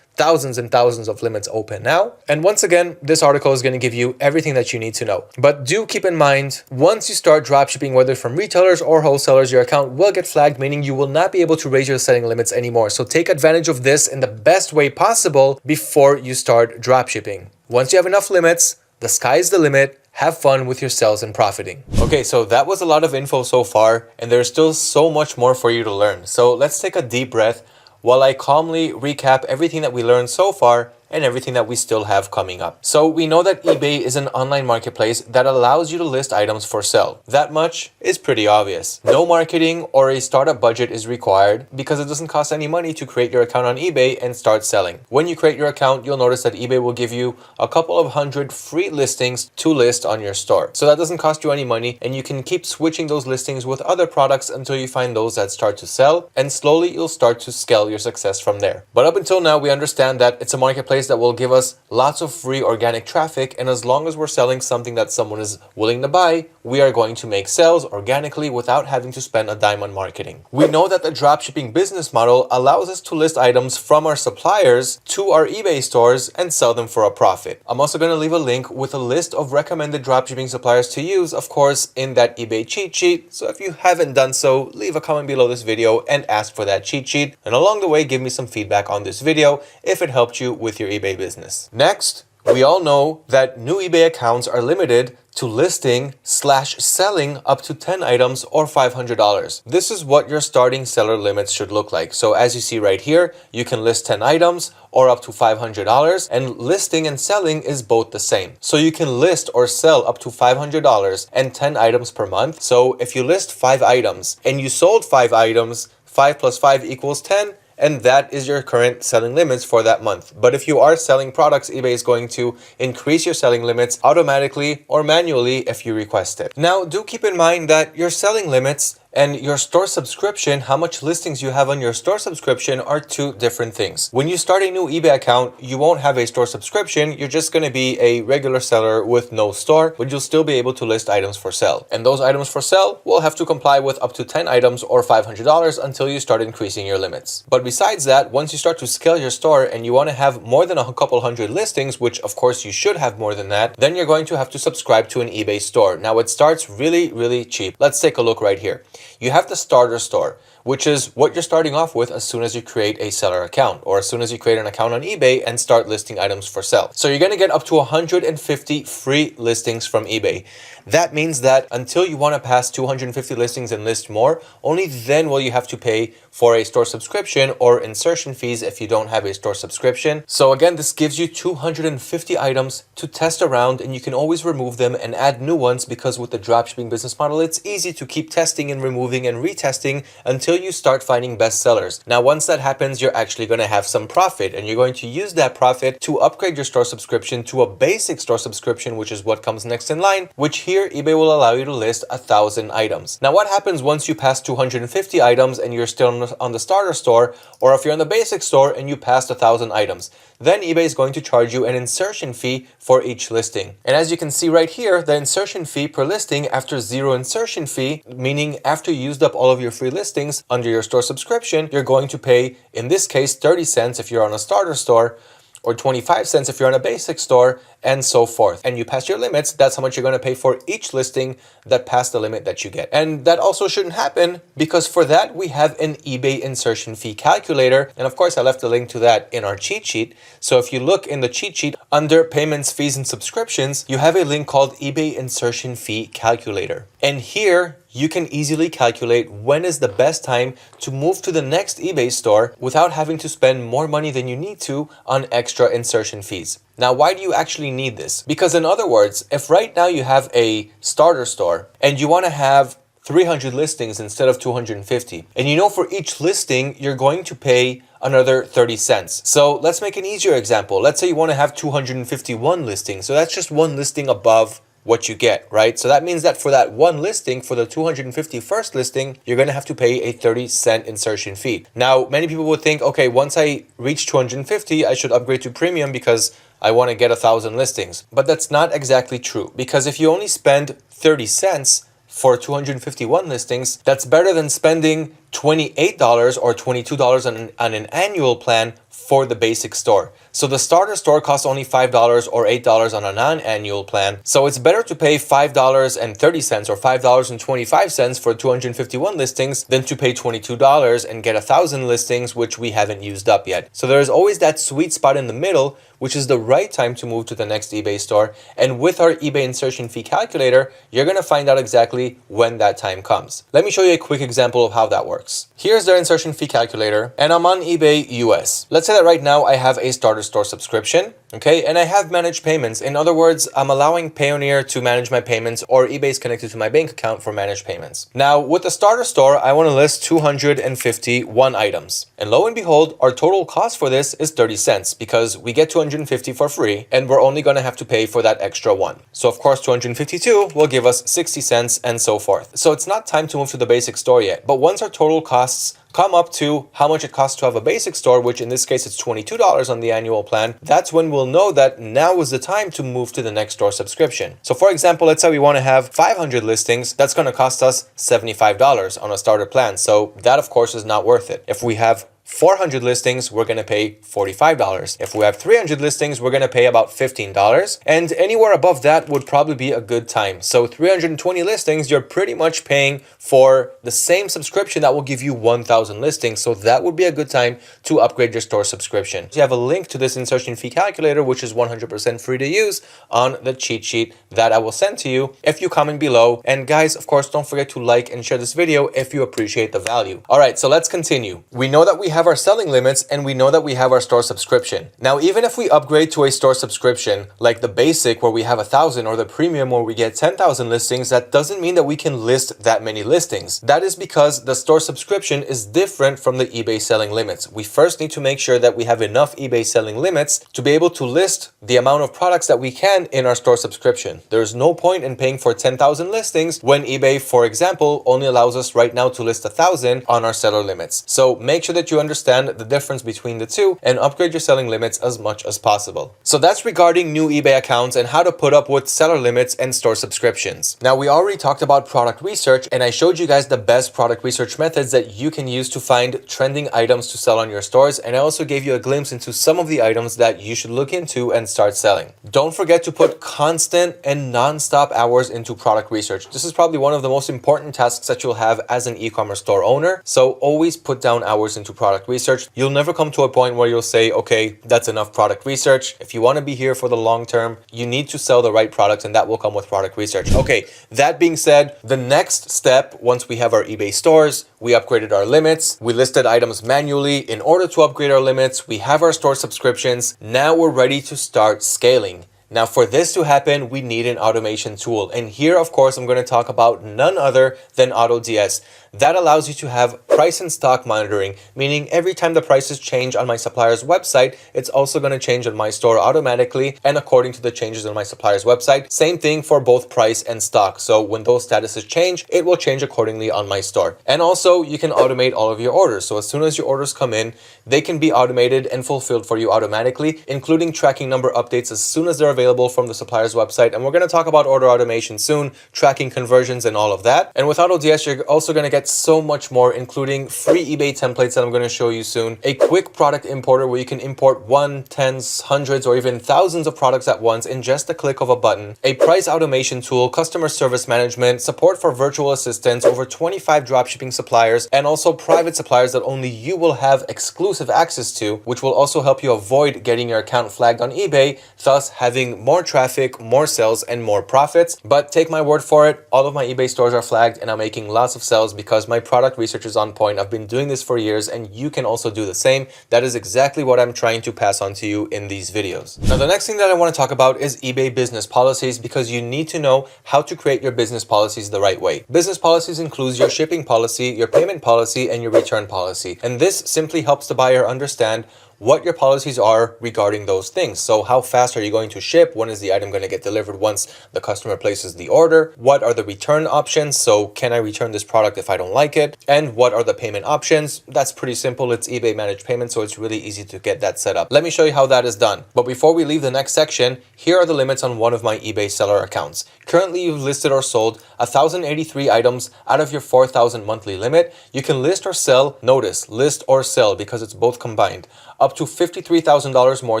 thousands and thousands of limits open now. And once again, this article is going to give you everything that you need to know. But do keep in mind, once you start dropshipping, whether from retailers or wholesalers, your account will get flagged, meaning you will not be able to raise your selling limits anymore. So take advantage of this in the best way possible before you start dropshipping. Once you have enough limits, the sky's the limit. Have fun with your sales and profiting. Okay, so that was a lot of info so far, and there's still so much more for you to learn. So let's take a deep breath while I calmly recap everything that we learned so far and everything that we still have coming up. So we know that eBay is an online marketplace that allows you to list items for sale. That much is pretty obvious. No marketing or a startup budget is required because it doesn't cost any money to create your account on eBay and start selling. When you create your account, you'll notice that eBay will give you a couple of hundred free listings to list on your store. So that doesn't cost you any money, and you can keep switching those listings with other products until you find those that start to sell, and slowly you'll start to scale your success from there. But up until now, we understand that it's a marketplace that will give us lots of free organic traffic, and as long as we're selling something that someone is willing to buy, we are going to make sales organically without having to spend a dime on marketing. We know that the dropshipping business model allows us to list items from our suppliers to our eBay stores and sell them for a profit. I'm also going to leave a link with a list of recommended dropshipping suppliers to use, of course, in that eBay cheat sheet. So if you haven't done so, leave a comment below this video and ask for that cheat sheet. And along the way, give me some feedback on this video if it helped you with your eBay business. Next, we all know that new eBay accounts are limited to listing/selling up to 10 items or $500. This is what your starting seller limits should look like. So as you see right here, you can list 10 items or up to $500, and listing and selling is both the same. So you can list or sell up to $500 and 10 items per month. So if you list 5 items and you sold 5 items, 5 plus 5 equals 10, and that is your current selling limits for that month. But if you are selling products, eBay is going to increase your selling limits automatically or manually if you request it. Now, do keep in mind that your selling limits and your store subscription, how much listings you have on your store subscription, are two different things. When you start a new eBay account, you won't have a store subscription. You're just going to be a regular seller with no store, but you'll still be able to list items for sale. And those items for sale will have to comply with up to 10 items or $500 until you start increasing your limits. But besides that, once you start to scale your store and you want to have more than a couple hundred listings, which of course you should have more than that, then you're going to have to subscribe to an eBay store. Now it starts really cheap. Let's take a look right here. You have the starter store, which is what you're starting off with as soon as you create a seller account, or as soon as you create an account on eBay and start listing items for sale. So you're going to get up to 150 free listings from eBay. That means that until you want to pass 250 listings and list more, only then will you have to pay for a store subscription or insertion fees if you don't have a store subscription. So again, this gives you 250 items to test around, and you can always remove them and add new ones, because with the dropshipping business model, it's easy to keep testing and removing and retesting until you start finding best sellers. Now, once that happens, you're actually going to have some profit, and you're going to use that profit to upgrade your store subscription to a basic store subscription, which is what comes next in line, which here eBay will allow you to list 1,000 items. Now, what happens once you pass 250 items and you're still on the starter store, or if you're on the basic store and you passed 1,000 items? Then eBay is going to charge you an insertion fee for each listing. And as you can see right here, the insertion fee per listing after 0 insertion fee, meaning after you used up all of your free listings under your store subscription, you're going to pay, in this case, 30 cents if you're on a starter store, or 25 cents if you're on a basic store, and so forth. And you pass your limits, that's how much you're going to pay for each listing that passed the limit that you get. And that also shouldn't happen, because for that we have an eBay insertion fee calculator. And of course I left a link to that in our cheat sheet. So if you look in the cheat sheet under payments, fees, and subscriptions, you have a link called eBay insertion fee calculator. And here you can easily calculate when is the best time to move to the next eBay store without having to spend more money than you need to on extra insertion fees. Now, why do you actually need this? Because in other words, if right now you have a starter store and you want to have 300 listings instead of 250, and you know for each listing you're going to pay another 30 cents. So let's make an easier example. Let's say you want to have 251 listings. So that's just one listing above what you get, right? So that means that for that one listing, for the 251st listing, you're going to have to pay a 30-cent insertion fee. Now, many people would think, okay, once I reach 250, I should upgrade to premium because I want to get 1,000 listings. But that's not exactly true, because if you only spend 30 cents for 251 listings, that's better than spending $28 or $22 on an annual plan for the basic store. So the starter store costs only $5 or $8 on a non-annual plan. So it's better to pay $5.30 or $5.25 for 251 listings than to pay $22 and get 1,000 listings, which we haven't used up yet. So there's always that sweet spot in the middle, which is the right time to move to the next eBay store. And with our eBay insertion fee calculator, you're going to find out exactly when that time comes. Let me show you a quick example of how that works. Here's their insertion fee calculator, and I'm on eBay US. Let's say that right now I have a starter store subscription, okay, and I have managed payments. In other words, I'm allowing Payoneer to manage my payments, or eBay is connected to my bank account for managed payments. Now, with the starter store, I want to list 251 items. And lo and behold, our total cost for this is 30 cents because we get 250 for free, and we're only going to have to pay for that extra one. So of course, 252 will give us 60 cents and so forth. So it's not time to move to the basic store yet. But once our total costs come up to how much it costs to have a basic store, which in this case it's $22 on the annual plan, that's when we'll know that now is the time to move to the next store subscription. So for example, let's say we want to have 500 listings, that's going to cost us $75 on a starter plan. So that of course is not worth it. If we have 400 listings, we're going to pay $45. If we have 300 listings, we're going to pay about $15. And anywhere above that would probably be a good time. So 320 listings, you're pretty much paying for the same subscription that will give you 1,000 listings. So that would be a good time to upgrade your store subscription. You have a link to this insertion fee calculator, which is 100% free to use on the cheat sheet that I will send to you if you comment below. And guys, of course, don't forget to like and share this video if you appreciate the value. All right, so let's continue. We know that we have our selling limits and we know that we have our store subscription. Now, even if we upgrade to a store subscription like the basic where we have 1,000 or the premium where we get 10,000 listings, that doesn't mean that we can list that many listings. That is because the store subscription is different from the eBay selling limits. We first need to make sure that we have enough eBay selling limits to be able to list the amount of products that we can in our store subscription. There's no point in paying for 10,000 listings when eBay, for example, only allows us right now to list 1,000 on our seller limits. So make sure that you understand the difference between the two and upgrade your selling limits as much as possible. So that's regarding new eBay accounts and how to put up with seller limits and store subscriptions. Now, we already talked about product research, and I showed you guys the best product research methods that you can use to find trending items to sell on your stores, and I also gave you a glimpse into some of the items that you should look into and start selling. Don't forget to put constant and non-stop hours into product research. This is probably one of the most important tasks that you'll have as an e-commerce store owner, so always put down hours into product research. You'll never come to a point where you'll say, okay, that's enough product research. If you want to be here for the long term, you need to sell the right products, and that will come with product research. Okay, that being said, the next step, once we have our eBay stores, we upgraded our limits, we listed items manually in order to upgrade our limits, we have our store subscriptions, now we're ready to start scaling. Now, for this to happen, we need an automation tool. And here, of course, I'm going to talk about none other than AutoDS. That allows you to have price and stock monitoring, meaning every time the prices change on my supplier's website, it's also going to change on my store automatically and according to the changes on my supplier's website. Same thing for both price and stock. So when those statuses change, it will change accordingly on my store. And also, you can automate all of your orders. So as soon as your orders come in, they can be automated and fulfilled for you automatically, including tracking number updates as soon as they're available from the supplier's website. And we're going to talk about order automation soon, tracking conversions and all of that. And with AutoDS, you're also going to get get so much more, including free eBay templates that I'm going to show you soon, a quick product importer where you can import one, tens, hundreds, or even thousands of products at once in just a click of a button, a price automation tool, customer service management, support for virtual assistants, over 25 dropshipping suppliers, and also private suppliers that only you will have exclusive access to, which will also help you avoid getting your account flagged on eBay, thus having more traffic, more sales, and more profits. But take my word for it, all of my eBay stores are flagged and I'm making lots of sales because my product research is on point. I've been doing this for years and you can also do the same. That is exactly what I'm trying to pass on to you in these videos. Now, the next thing that I want to talk about is eBay business policies, because you need to know how to create your business policies the right way. Business policies includes your shipping policy, your payment policy, and your return policy. And this simply helps the buyer understand what your policies are regarding those things. So how fast are you going to ship? When is the item going to get delivered once the customer places the order? What are the return options? So can I return this product if I don't like it? And what are the payment options? That's pretty simple. It's eBay managed payment, so it's really easy to get that set up. Let me show you how that is done. But before we leave the next section, here are the limits on one of my eBay seller accounts. Currently, you've listed or sold 1,083 items out of your 4,000 monthly limit. You can list or sell, notice, list or sell because it's both combined, up to $53,000 more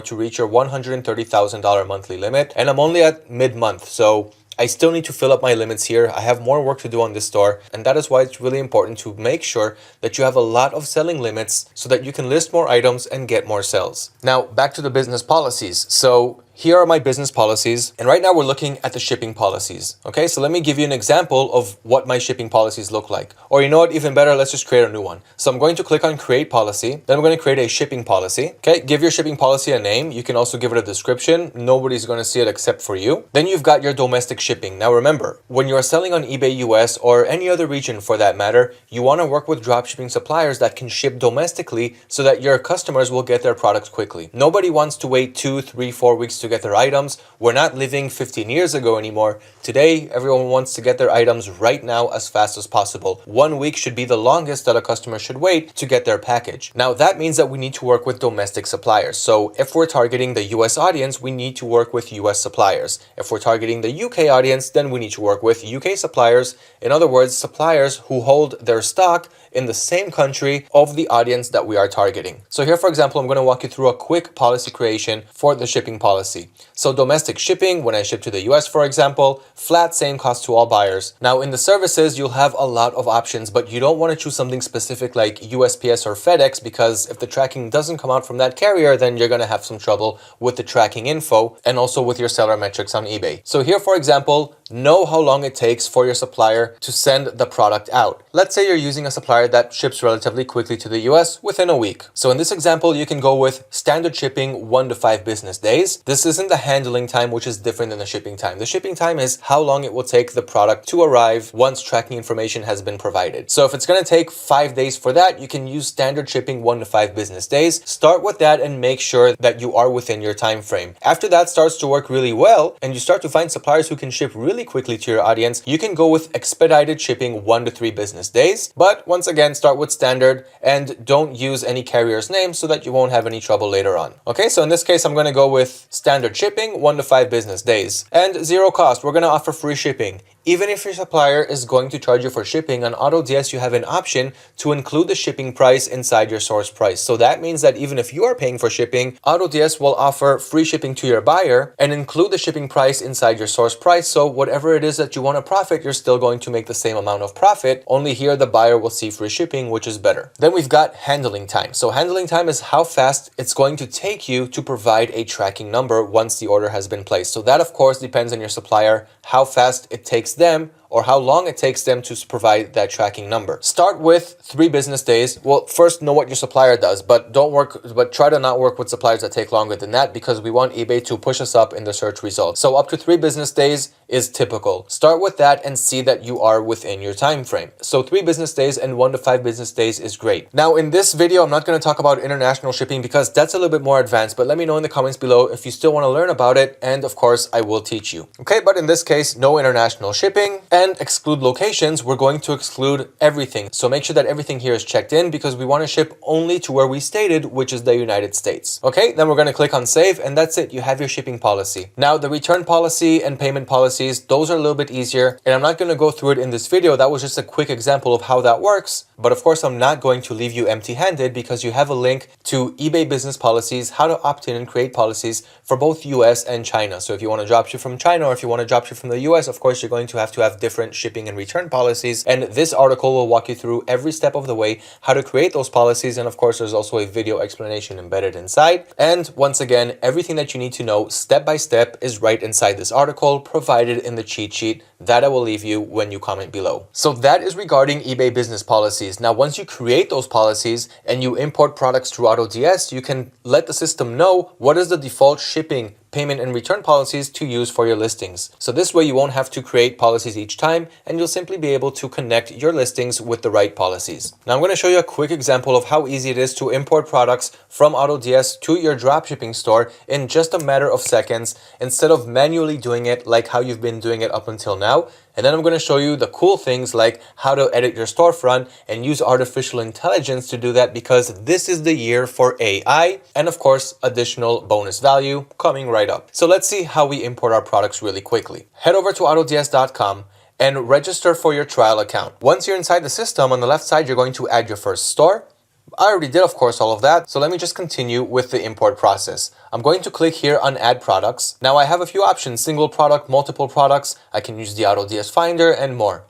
to reach your $130,000 monthly limit. And I'm only at mid-month, so I still need to fill up my limits here. I have more work to do on this store, and that is why it's really important to make sure that you have a lot of selling limits so that you can list more items and get more sales. Now, back to the business policies. So here are my business policies, and right now we're looking at the shipping policies. Okay, so let me give you an example of what my shipping policies look like. Or you know what, even better, let's just create a new one. So I'm going to click on create policy, then I'm going to create a shipping policy. Okay, give your shipping policy a name. You can also give it a description. Nobody's going to see it except for you. Then you've got your domestic shipping. Now remember, when you're selling on eBay US or any other region for that matter, you want to work with dropshipping suppliers that can ship domestically so that your customers will get their products quickly. Nobody wants to wait 2, 3, 4 weeks to get their items. We're not living 15 years ago anymore. Today, everyone wants to get their items right now as fast as possible. 1 week should be the longest that a customer should wait to get their package. Now, that means that we need to work with domestic suppliers. So if we're targeting the US audience, we need to work with US suppliers. If we're targeting the UK audience, then we need to work with UK suppliers. In other words, suppliers who hold their stock in the same country of the audience that we are targeting. So here, for example, I'm going to walk you through a quick policy creation for the shipping policy. So domestic shipping, when I ship to the US, for example, flat same cost to all buyers. Now in the services, you'll have a lot of options, but you don't want to choose something specific like USPS or FedEx, because if the tracking doesn't come out from that carrier, then you're going to have some trouble with the tracking info and also with your seller metrics on eBay. So here, for example, know how long it takes for your supplier to send the product out. Let's say you're using a supplier that ships relatively quickly to the US within a week. So in this example, you can go with standard shipping 1 to 5 business days. This isn't the handling time, which is different than the shipping time. The shipping time is how long it will take the product to arrive once tracking information has been provided. So if it's going to take 5 days for that, you can use standard shipping 1 to 5 business days. Start with that and make sure that you are within your time frame. After that starts to work really well and you start to find suppliers who can ship really quickly to your audience, you can go with expedited shipping 1 to 3 business days. But once again, start with standard and don't use any carrier's name so that you won't have any trouble later on. Okay, so in this case, I'm going to go with standard shipping 1 to 5 business days and 0 cost. We're going to offer free shipping. Even if your supplier is going to charge you for shipping, on AutoDS you have an option to include the shipping price inside your source price. So that means that even if you are paying for shipping, AutoDS will offer free shipping to your buyer and include the shipping price inside your source price. So whatever it is that you want to profit, you're still going to make the same amount of profit. Only here the buyer will see free shipping, which is better. Then we've got handling time. So handling time is how fast it's going to take you to provide a tracking number once the order has been placed. So that of course depends on your supplier, how fast it takes them or how long it takes them to provide that tracking number. Start with 3 business days. Well, first know what your supplier does, but try to not work with suppliers that take longer than that, because we want eBay to push us up in the search results. So up to 3 business days is typical. Start with that and see that you are within your time frame. So 3 business days and 1 to 5 business days is great. Now in this video, I'm not going to talk about international shipping because that's a little bit more advanced, but let me know in the comments below if you still want to learn about it, and of course I will teach you. Okay, but in this case, no international shipping. And and exclude locations, we're going to exclude everything. So make sure that everything here is checked in because we want to ship only to where we stated, which is the United States. Okay, then we're going to click on save and that's it. You have your shipping policy. Now the return policy and payment policies, those are a little bit easier and I'm not going to go through it in this video. That was just a quick example of how that works. But of course, I'm not going to leave you empty-handed because you have a link to eBay business policies, how to opt in and create policies for both US and China. So if you want to dropship from China or if you want to dropship from the US, of course, you're going to have different shipping and return policies. And this article will walk you through every step of the way how to create those policies. And of course, there's also a video explanation embedded inside. And once again, everything that you need to know step by step is right inside this article provided in the cheat sheet that I will leave you when you comment below. So that is regarding eBay business policies. Now, once you create those policies and you import products through AutoDS, you can let the system know what is the default shipping, payment, and return policies to use for your listings. So this way you won't have to create policies each time and you'll simply be able to connect your listings with the right policies. Now I'm going to show you a quick example of how easy it is to import products from AutoDS to your dropshipping store in just a matter of seconds instead of manually doing it like how you've been doing it up until now. And then I'm going to show you the cool things like how to edit your storefront and use artificial intelligence to do that because this is the year for AI and of course additional bonus value coming right up. So let's see how we import our products really quickly. Head over to AutoDS.com and register for your trial account. Once you're inside the system, on the left side, you're going to add your first store. I already did, of course, all of that. So let me just continue with the import process. I'm going to click here on add products. Now I have a few options, single product, multiple products. I can use the AutoDS Finder and more.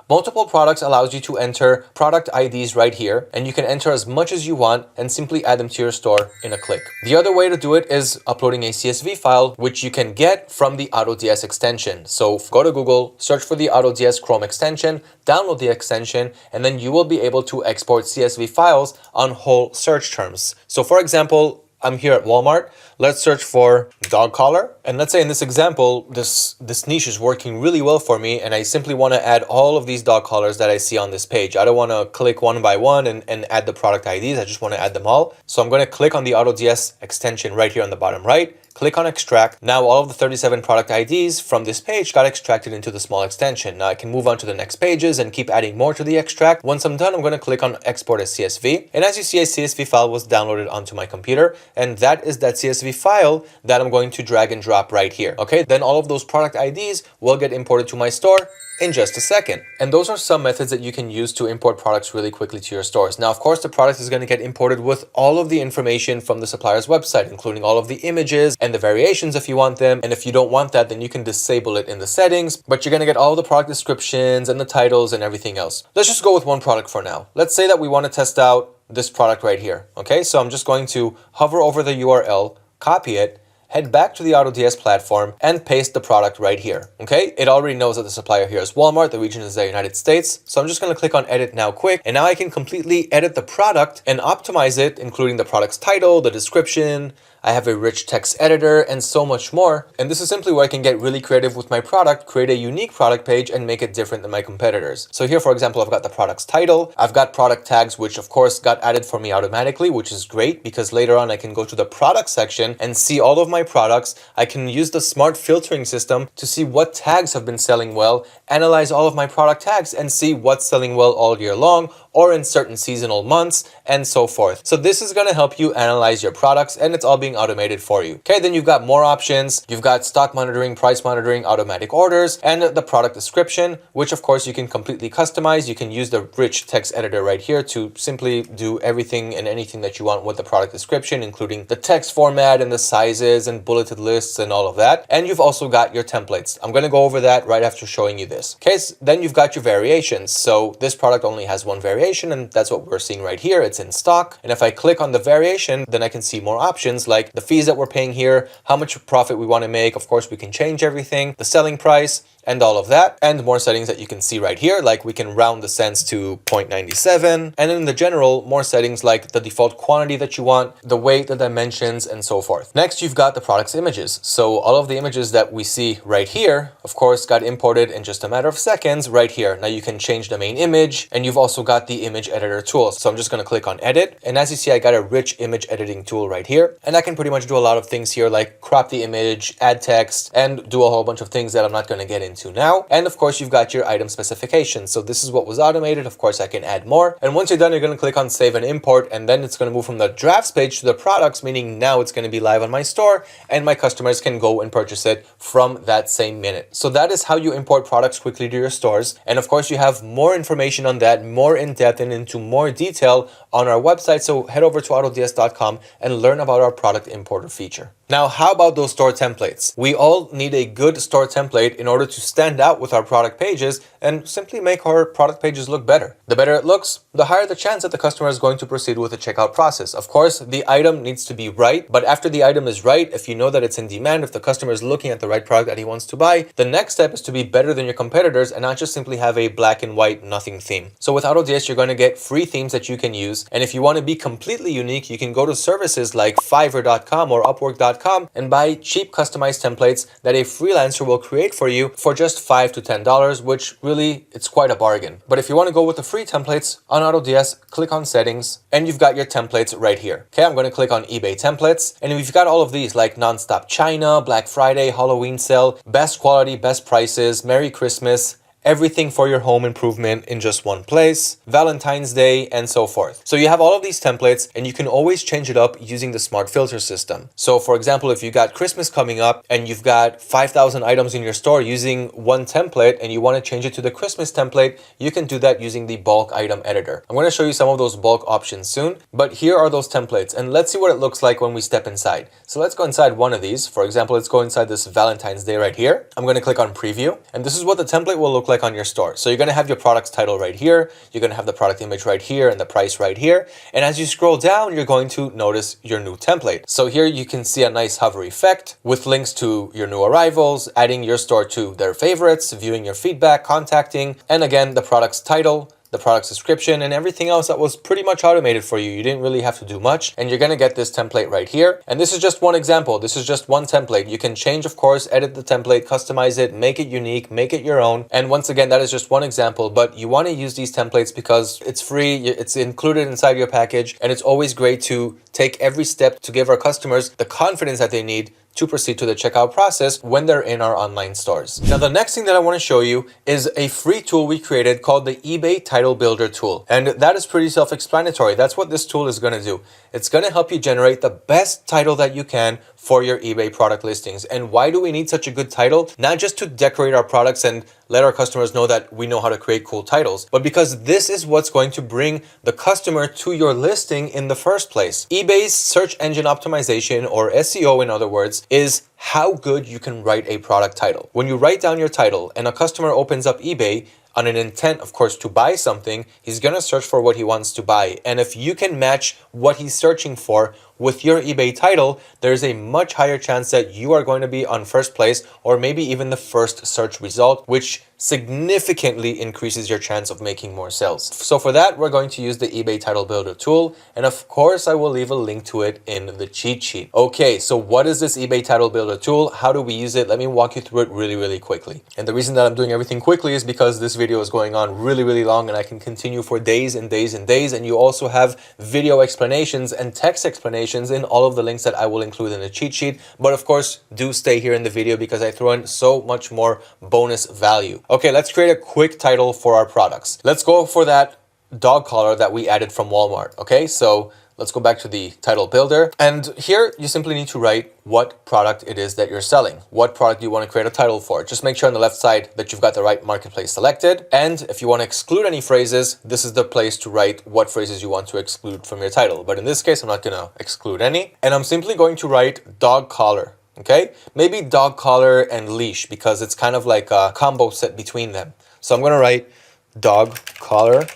Multiple products allows you to enter product IDs right here, and you can enter as much as you want and simply add them to your store in a click. The other way to do it is uploading a CSV file, which you can get from the AutoDS extension. So go to Google, search for the AutoDS Chrome extension, download the extension, and then you will be able to export CSV files on whole search terms. So for example, I'm here at Walmart. Let's search for dog collar. And let's say in this example, this niche is working really well for me. And I simply want to add all of these dog collars that I see on this page. I don't want to click one by one and add the product IDs. I just want to add them all. So I'm going to click on the AutoDS extension right here on the bottom right. Click on extract. Now all of the 37 product IDs from this page got extracted into the small extension. Now I can move on to the next pages and keep adding more to the extract. Once I'm done, I'm going to click on export as CSV. And as you see, a CSV file was downloaded onto my computer. And that is that CSV file that I'm going to drag and drop right here. Okay, then all of those product IDs will get imported to my store in just a second. And those are some methods that you can use to import products really quickly to your stores. Now, of course, the product is going to get imported with all of the information from the supplier's website, including all of the images and the variations if you want them. And if you don't want that, then you can disable it in the settings, but you're going to get all the product descriptions and the titles and everything else. Let's just go with one product for now. Let's say that we want to test out this product right here. Okay, so I'm just going to hover over the URL, copy it, head back to the AutoDS platform and paste the product right here. Okay, it already knows that the supplier here is Walmart, the region is the United States. So I'm just going to click on edit now quick. And now I can completely edit the product and optimize it, including the product's title, the description. I have a rich text editor and so much more. And this is simply where I can get really creative with my product, create a unique product page and make it different than my competitors. So here, for example, I've got the product's title. I've got product tags, which of course got added for me automatically, which is great because later on I can go to the product section and see all of my products. I can use the smart filtering system to see what tags have been selling well, analyze all of my product tags and see what's selling well all year long or in certain seasonal months and so forth. So this is going to help you analyze your products and it's all being automated for you. Okay, then you've got more options. You've got stock monitoring, price monitoring, automatic orders, and the product description, which of course you can completely customize. You can use the rich text editor right here to simply do everything and anything that you want with the product description, including the text format and the sizes and bulleted lists and all of that. And you've also got your templates. I'm going to go over that right after showing you this. Okay, so then you've got your variations. So this product only has one variation and that's what we're seeing right here. It's in stock. And if I click on the variation, then I can see more options like the fees that we're paying here, how much profit we want to make. Of course, we can change everything, the selling price, and all of that, and more settings that you can see right here, like we can round the cents to 0.97, and in the general, more settings like the default quantity that you want, the weight, the dimensions, and so forth. Next, you've got the product's images. So all of the images that we see right here, of course, got imported in just a matter of seconds right here. Now you can change the main image, and you've also got the image editor tool. So I'm just going to click on edit, and as you see, I got a rich image editing tool right here, and I can pretty much do a lot of things here, like crop the image, add text, and do a whole bunch of things that I'm not going to get into into now. And of course, you've got your item specification. So this is what was automated. Of course, I can add more. And once you're done, you're going to click on save and import, and then it's going to move from the drafts page to the products, meaning now it's going to be live on my store and my customers can go and purchase it from that same minute. So that is how you import products quickly to your stores. And of course, you have more information on that, more in depth and into more detail on our website. So head over to AutoDS.com and learn about our product importer feature. Now, how about those store templates? We all need a good store template in order to stand out with our product pages and simply make our product pages look better. The better it looks, the higher the chance that the customer is going to proceed with the checkout process. Of course, the item needs to be right, but after the item is right, if you know that it's in demand, if the customer is looking at the right product that he wants to buy, the next step is to be better than your competitors and not just simply have a black and white nothing theme. So with AutoDS, you're going to get free themes that you can use. And if you want to be completely unique, you can go to services like Fiverr.com or Upwork.com and buy cheap customized templates that a freelancer will create for you for just $5 to $10, which really, it's quite a bargain. But if you want to go with the free templates on AutoDS, click on settings and you've got your templates right here. Okay, I'm going to click on eBay templates, and we've got all of these like Nonstop China, Black Friday, Halloween sale, best quality, best prices, Merry Christmas, everything for your home improvement in just one place, Valentine's Day, and so forth. So you have all of these templates and you can always change it up using the smart filter system. So for example, if you got Christmas coming up and you've got 5,000 items in your store using one template and you want to change it to the Christmas template, you can do that using the bulk item editor. I'm going to show you some of those bulk options soon, but here are those templates and let's see what it looks like when we step inside. So let's go inside one of these. For example, let's go inside this Valentine's Day right here. I'm going to click on preview, and this is what the template will look like on your store. So you're going to have your product's title right here, you're going to have the product image right here and the price right here, and as you scroll down you're going to notice your new template. So here you can see a nice hover effect with links to your new arrivals, adding your store to their favorites, viewing your feedback, contacting, and again the product's title, the product's description, and everything else that was pretty much automated for you. You didn't really have to do much, and you're going to get this template right here. And this is just one example. This is just one template. You can change, of course, edit the template, customize it, make it unique, make it your own. And once again, that is just one example, but you want to use these templates because it's free, it's included inside your package, and it's always great to take every step to give our customers the confidence that they need to proceed to the checkout process when they're in our online stores. Now, the next thing that I want to show you is a free tool we created called the eBay Title Builder tool. And that is pretty self-explanatory. That's what this tool is going to do. It's going to help you generate the best title that you can for your eBay product listings. And why do we need such a good title? Not just to decorate our products and let our customers know that we know how to create cool titles, but because this is what's going to bring the customer to your listing in the first place. eBay's search engine optimization, or SEO in other words, is how good you can write a product title. When you write down your title and a customer opens up eBay on an intent, of course, to buy something, he's going to search for what he wants to buy. And if you can match what he's searching for with your eBay title, there's a much higher chance that you are going to be on first place or maybe even the first search result, which significantly increases your chance of making more sales. So for that, we're going to use the eBay Title Builder tool. And of course, I will leave a link to it in the cheat sheet. Okay, so what is this eBay Title Builder tool? How do we use it? Let me walk you through it really quickly. And the reason that I'm doing everything quickly is because this video is going on really long and I can continue for days and days and days. And you also have video explanations and text explanations in all of the links that I will include in the cheat sheet. But of course, do stay here in the video because I throw in so much more bonus value. Okay, let's create a quick title for our products. Let's go for that dog collar that we added from Walmart. Okay, so let's go back to the title builder. And here you simply need to write what product it is that you're selling. What product you want to create a title for. Just make sure on the left side that you've got the right marketplace selected. And if you want to exclude any phrases, this is the place to write what phrases you want to exclude from your title. But in this case, I'm not going to exclude any. And I'm simply going to write dog collar. Okay, maybe dog collar and leash because it's kind of like a combo set between them. So I'm going to write dog collar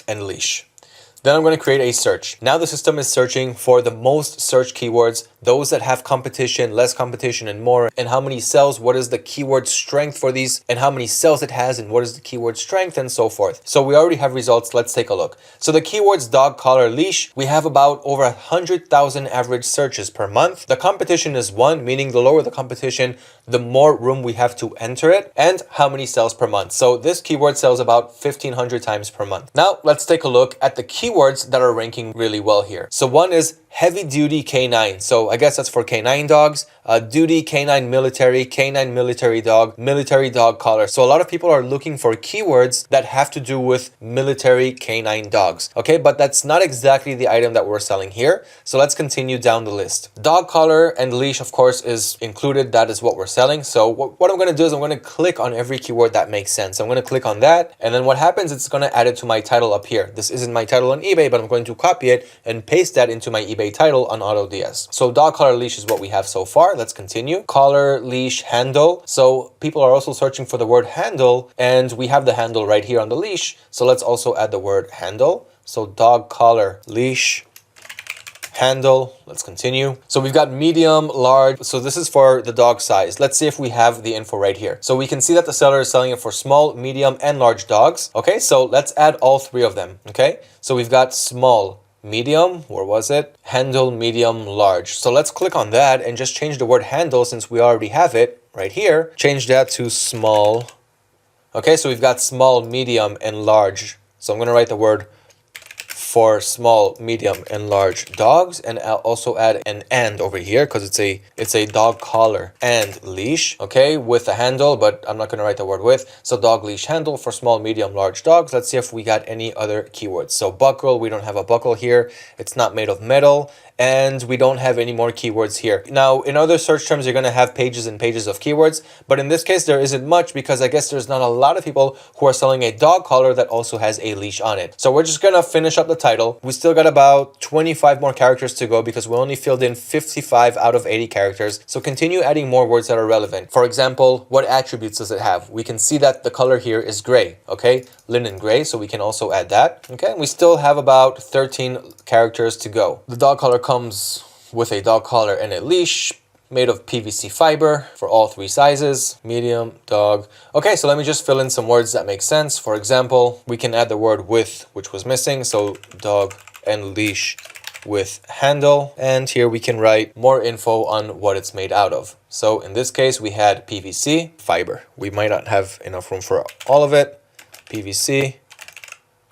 and leash. Then I'm going to create a search. Now the system is searching for the most search keywords, those that have competition, less competition, and more, and how many cells, what is the keyword strength for these, and how many cells it has, and what is the keyword strength, and so forth. So we already have results. Let's take a look. So the keywords dog, collar, leash, we have about over 100,000 average searches per month. The competition is 1, meaning the lower the competition, the more room we have to enter it, and how many cells per month. So this keyword sells about 1,500 times per month. Now let's take a look at the keywords that are ranking really well here. So one is heavy duty canine. So I guess that's for canine dogs. Duty canine military dog, military dog collar. So a lot of people are looking for keywords that have to do with military canine dogs. Okay, but that's not exactly the item that we're selling here. So let's continue down the list. Dog collar and leash, of course, is included. That is what we're selling. So what I'm going to do is I'm going to click on every keyword that makes sense. I'm going to click on that. And then what happens, it's going to add it to my title up here. This isn't my title on eBay, but I'm going to copy it and paste that into my eBay title on AutoDS. So dog collar leash is what we have so far. Let's continue. Collar, leash, handle. So people are also searching for the word handle, and we have the handle right here on the leash. So let's also add the word handle. So dog collar, leash, handle. Let's continue. So we've got medium, large. So this is for the dog size. Let's see if we have the info right here. So we can see that the seller is selling it for small, medium, and large dogs. Okay, so let's add all three of them. Okay, so we've got small, medium, where was it? Handle, medium, large. So let's click on that and just change the word handle, since we already have it right here. Change that to small. Okay, so we've got small, medium, and large. So I'm going to write the word for small, medium, and large dogs, and I'll also add an and over here because it's a dog collar and leash, okay, with a handle, but I'm not going to write the word with. So dog leash handle for small, medium, large dogs. Let's see if we got any other keywords. So buckle, we don't have a buckle here. It's not made of metal. And we don't have any more keywords here. Now, in other search terms, you're going to have pages and pages of keywords, but in this case, there isn't much because I guess there's not a lot of people who are selling a dog collar that also has a leash on it. So we're just going to finish up the title. We still got about 25 more characters to go because we only filled in 55 out of 80 characters. So continue adding more words that are relevant. For example, what attributes does it have? We can see that the color here is gray, okay? Linen gray, so we can also add that, okay? We still have about 13 characters to go. The dog collar comes with a dog collar and a leash made of PVC fiber for all three sizes, medium, dog. Okay, so let me just fill in some words that make sense. For example, we can add the word with, which was missing. So dog and leash with handle. And here we can write more info on what it's made out of. So in this case, we had PVC fiber. We might not have enough room for all of it. PVC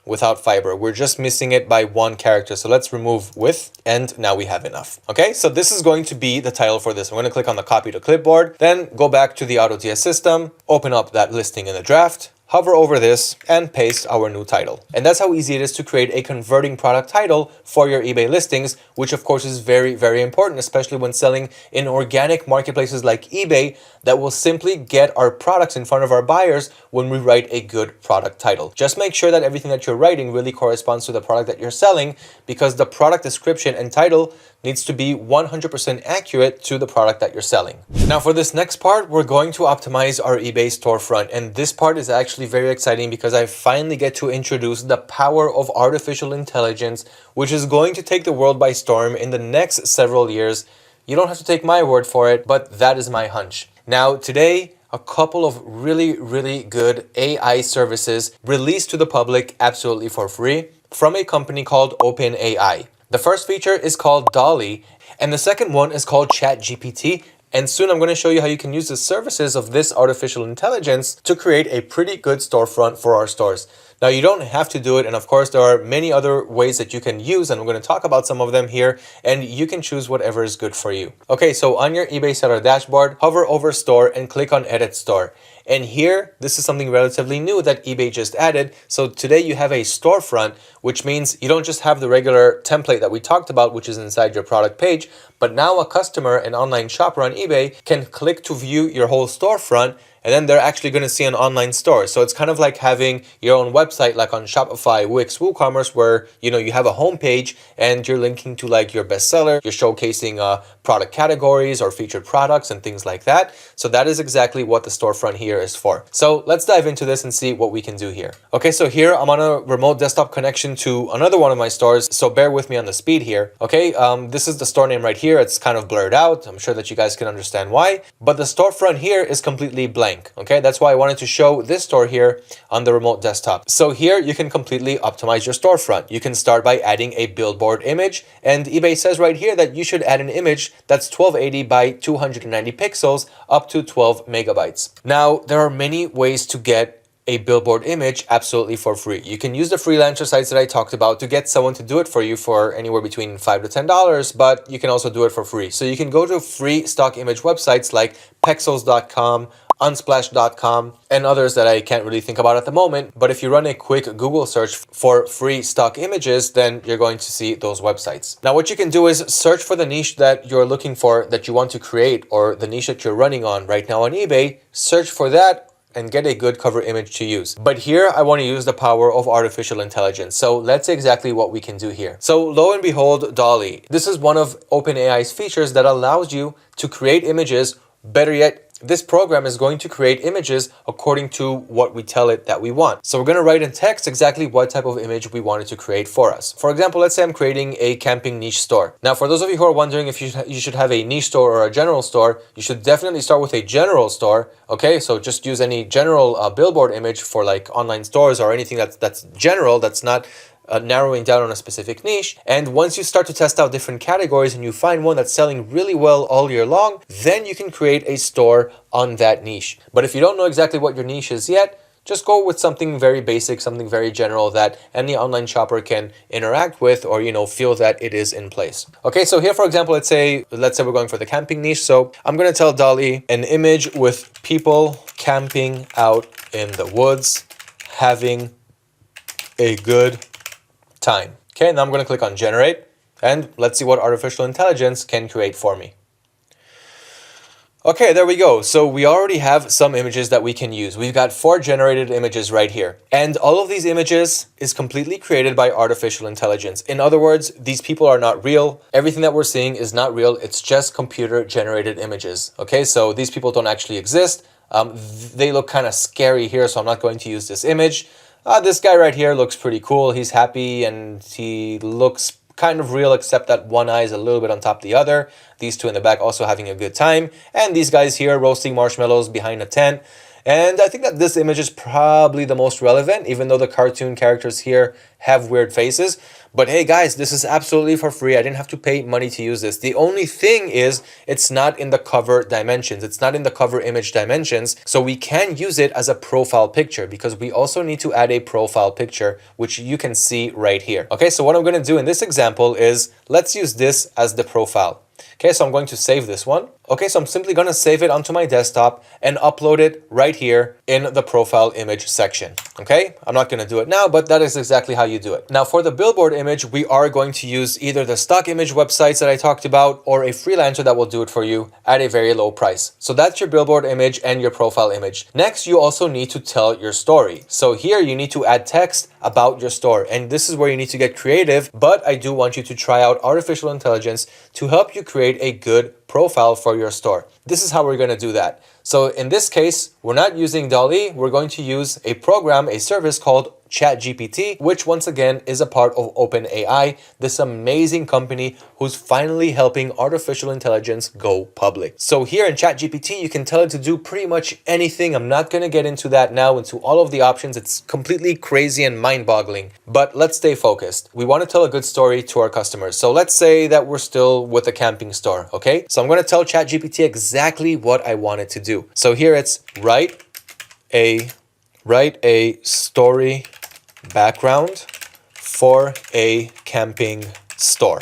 without fiber. We're just missing it by one character. So let's remove with, and now we have enough. Okay, so this is going to be the title for this. I'm going to click on the copy to clipboard, then go back to the AutoDS system, open up that listing in the draft, hover over this and paste our new title. And that's how easy it is to create a converting product title for your eBay listings, which of course is very, very important, especially when selling in organic marketplaces like eBay that will simply get our products in front of our buyers when we write a good product title. Just make sure that everything that you're writing really corresponds to the product that you're selling, because the product description and title needs to be 100% accurate to the product that you're selling. Now for this next part, we're going to optimize our eBay storefront. And this part is actually very exciting because I finally get to introduce the power of artificial intelligence, which is going to take the world by storm in the next several years. You don't have to take my word for it, but that is my hunch. Now today, a couple of really good AI services released to the public absolutely for free from a company called OpenAI. The first feature is called Dolly, and the second one is called ChatGPT. And soon I'm going to show you how you can use the services of this artificial intelligence to create a pretty good storefront for our stores. Now, you don't have to do it, and of course, there are many other ways that you can use, and I'm going to talk about some of them here, and you can choose whatever is good for you. Okay, so on your eBay seller dashboard, hover over Store and click on Edit Store. And here, this is something relatively new that eBay just added. So today you have a storefront, which means you don't just have the regular template that we talked about, which is inside your product page, but now a customer, an online shopper on eBay, can click to view your whole storefront, and then they're actually going to see an online store. So it's kind of like having your own website, like on Shopify, Wix, WooCommerce, where you have a homepage and you're linking to like your bestseller, you're showcasing product categories or featured products and things like that. So that is exactly what the storefront here is for. So let's dive into this and see what we can do here. Okay, so here I'm on a remote desktop connection to another one of my stores. So bear with me on the speed here. Okay, this is the store name right here. It's kind of blurred out. I'm sure that you guys can understand why, but the storefront here is completely blank. Okay, that's why I wanted to show this store here on the remote desktop. So here you can completely optimize your storefront. You can start by adding a billboard image, and eBay says right here that you should add an image that's 1280 by 290 pixels up to 12 megabytes. Now, there are many ways to get a billboard image absolutely for free. You can use the freelancer sites that I talked about to get someone to do it for you for anywhere between $5 to $10, but you can also do it for free. So you can go to free stock image websites like pexels.com, unsplash.com, and others that I can't really think about at the moment. But if you run a quick Google search for free stock images, then you're going to see those websites. Now, what you can do is search for the niche that you're looking for, that you want to create, or the niche that you're running on right now on eBay. Search for that and get a good cover image to use. But here I want to use the power of artificial intelligence. So let's see exactly what we can do here. So lo and behold, DALL-E. This is one of OpenAI's features that allows you to create images. Better yet, this program is going to create images according to what we tell it that we want. So we're going to write in text exactly what type of image we want it to create for us. For example, let's say I'm creating a camping niche store. Now, for those of you who are wondering if you should have a niche store or a general store, you should definitely start with a general store. Okay, so just use any general billboard image for like online stores or anything that's general, that's not narrowing down on a specific niche. And once you start to test out different categories and you find one that's selling really well all year long, then you can create a store on that niche. But if you don't know exactly what your niche is yet, just go with something very basic, something very general that any online shopper can interact with, or, feel that it is in place. Okay, so here, for example, let's say we're going for the camping niche. So I'm going to tell DALL-E an image with people camping out in the woods, having a good time. Okay, now I'm going to click on generate, and let's see what artificial intelligence can create for me. Okay, there we go. So we already have some images that we can use. We've got 4 generated images right here. And all of these images is completely created by artificial intelligence. In other words, these people are not real. Everything that we're seeing is not real. It's just computer generated images. Okay, so these people don't actually exist. They look kind of scary here, so I'm not going to use this image. This guy right here looks pretty cool. He's happy and he looks kind of real, except that one eye is a little bit on top of the other. These two in the back also having a good time. And these guys here roasting marshmallows behind a tent. And I think that this image is probably the most relevant, even though the cartoon characters here have weird faces. But hey guys, this is absolutely for free. I didn't have to pay money to use this. The only thing is it's not in the cover dimensions. It's not in the cover image dimensions. So we can use it as a profile picture, because we also need to add a profile picture, which you can see right here. Okay, so what I'm going to do in this example is let's use this as the profile. Okay, so I'm going to save this one. Okay, so I'm simply going to save it onto my desktop and upload it right here in the profile image section. Okay, I'm not going to do it now, but that is exactly how you do it. Now for the billboard image, we are going to use either the stock image websites that I talked about or a freelancer that will do it for you at a very low price. So that's your billboard image and your profile image. Next, you also need to tell your story. So here you need to add text about your store, and this is where you need to get creative, but I do want you to try out artificial intelligence to help you create a good profile for your store. This is how we're going to do that. So in this case, we're not using DALL-E, we're going to use a program, a service called ChatGPT, which once again is a part of OpenAI, this amazing company who's finally helping artificial intelligence go public. So here in ChatGPT, you can tell it to do pretty much anything. I'm not going to get into that now, into all of the options. It's completely crazy and mind-boggling, but let's stay focused. We want to tell a good story to our customers. So let's say that we're still with a camping store, okay? So I'm going to tell ChatGPT exactly what I want it to do. So here it's write a story background for a camping store.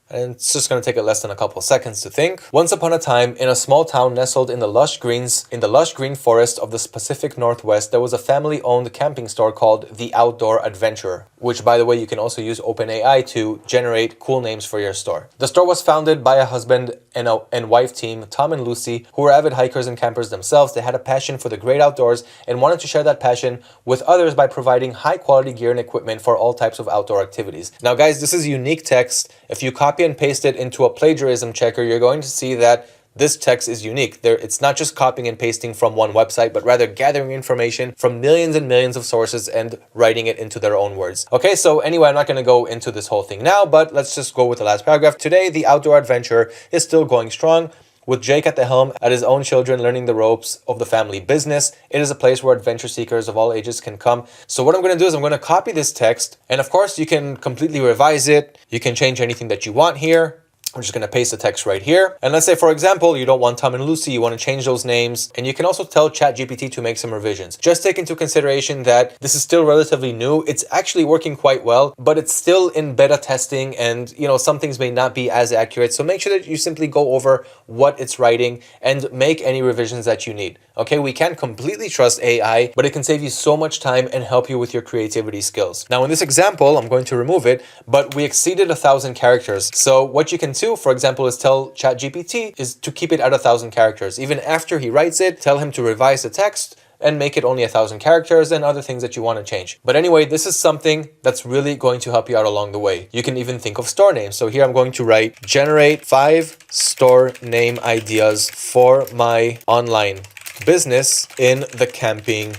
And it's just going to take it less than a couple seconds to think. Once upon a time, in a small town nestled in the lush green forest of the Pacific Northwest, there was a family-owned camping store called The Outdoor Adventurer, which, by the way, you can also use OpenAI to generate cool names for your store. The store was founded by a husband and wife team, Tom and Lucy, who were avid hikers and campers themselves. They had a passion for the great outdoors and wanted to share that passion with others by providing high-quality gear and equipment for all types of outdoor activities. Now, guys, this is unique text. If you copy and paste it into a plagiarism checker, you're going to see that this text is unique. It's not just copying and pasting from one website, but rather gathering information from millions and millions of sources and writing it into their own words. Okay, so anyway, I'm not going to go into this whole thing now, but let's just go with the last paragraph. Today, the outdoor adventure is still going strong, with Jake at the helm, at his own children learning the ropes of the family business. It is a place where adventure seekers of all ages can come. So what I'm going to do is I'm going to copy this text, and of course you can completely revise it. You can change anything that you want here. I'm just going to paste the text right here. And let's say, for example, you don't want Tom and Lucy, you want to change those names. And you can also tell ChatGPT to make some revisions. Just take into consideration that this is still relatively new. It's actually working quite well, but it's still in beta testing, and some things may not be as accurate. So make sure that you simply go over what it's writing and make any revisions that you need. Okay, we can't completely trust AI, but it can save you so much time and help you with your creativity skills. Now in this example, I'm going to remove it, but we exceeded 1,000 characters. So what you can do, for example, is tell ChatGPT is to keep it at 1,000 characters. Even after he writes it, tell him to revise the text and make it only 1,000 characters and other things that you want to change. But anyway, this is something that's really going to help you out along the way. You can even think of store names. So here I'm going to write, generate 5 store name ideas for my online business in the camping